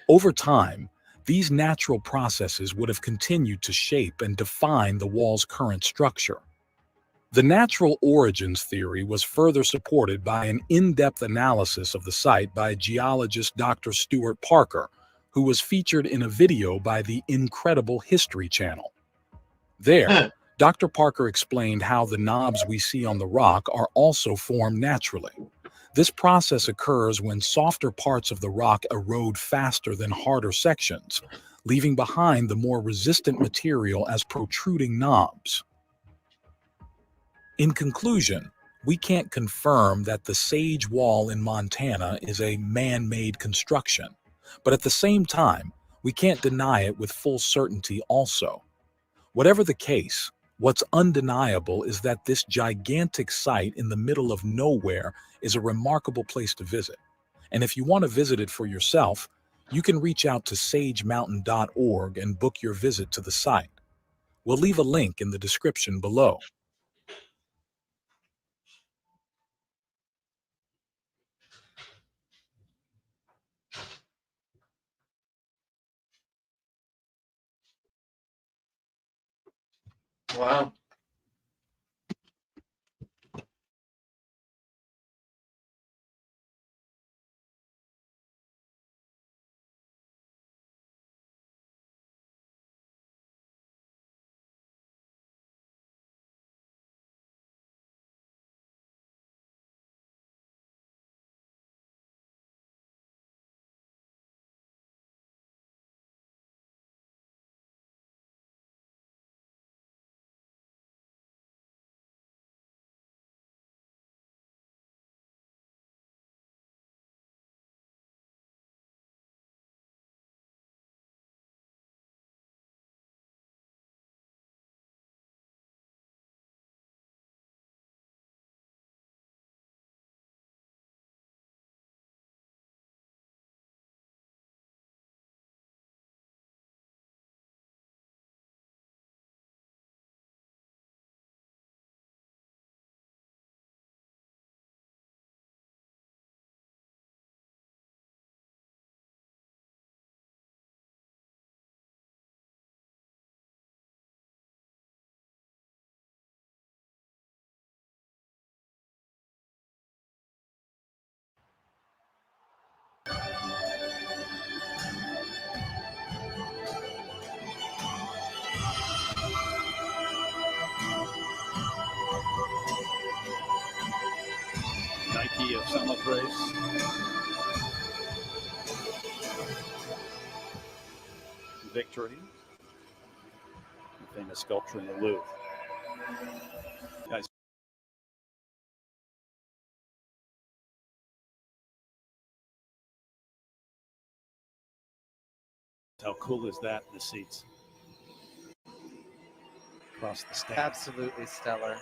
Over time, these natural processes would have continued to shape and define the wall's current structure. The natural origins theory was further supported by an in-depth analysis of the site by geologist Dr. Stuart Parker, who was featured in a video by the Incredible History Channel. There, Dr. Parker explained how the knobs we see on the rock are also formed naturally. This process occurs when softer parts of the rock erode faster than harder sections, leaving behind the more resistant material as protruding knobs. In conclusion, we can't confirm that the Sage Wall in Montana is a man-made construction, but at the same time, we can't deny it with full certainty also. Whatever the case, What's undeniable is that this gigantic site in the middle of nowhere is a remarkable place to visit. And if you want to visit it for yourself, you can reach out to sagemountain.org and book your visit to the site. We'll leave a link in the description below. Wow. Nike of summer race. Victory. The famous sculpture in the Louvre. Guys. How cool is that, the seats? Across the stand. Absolutely stellar.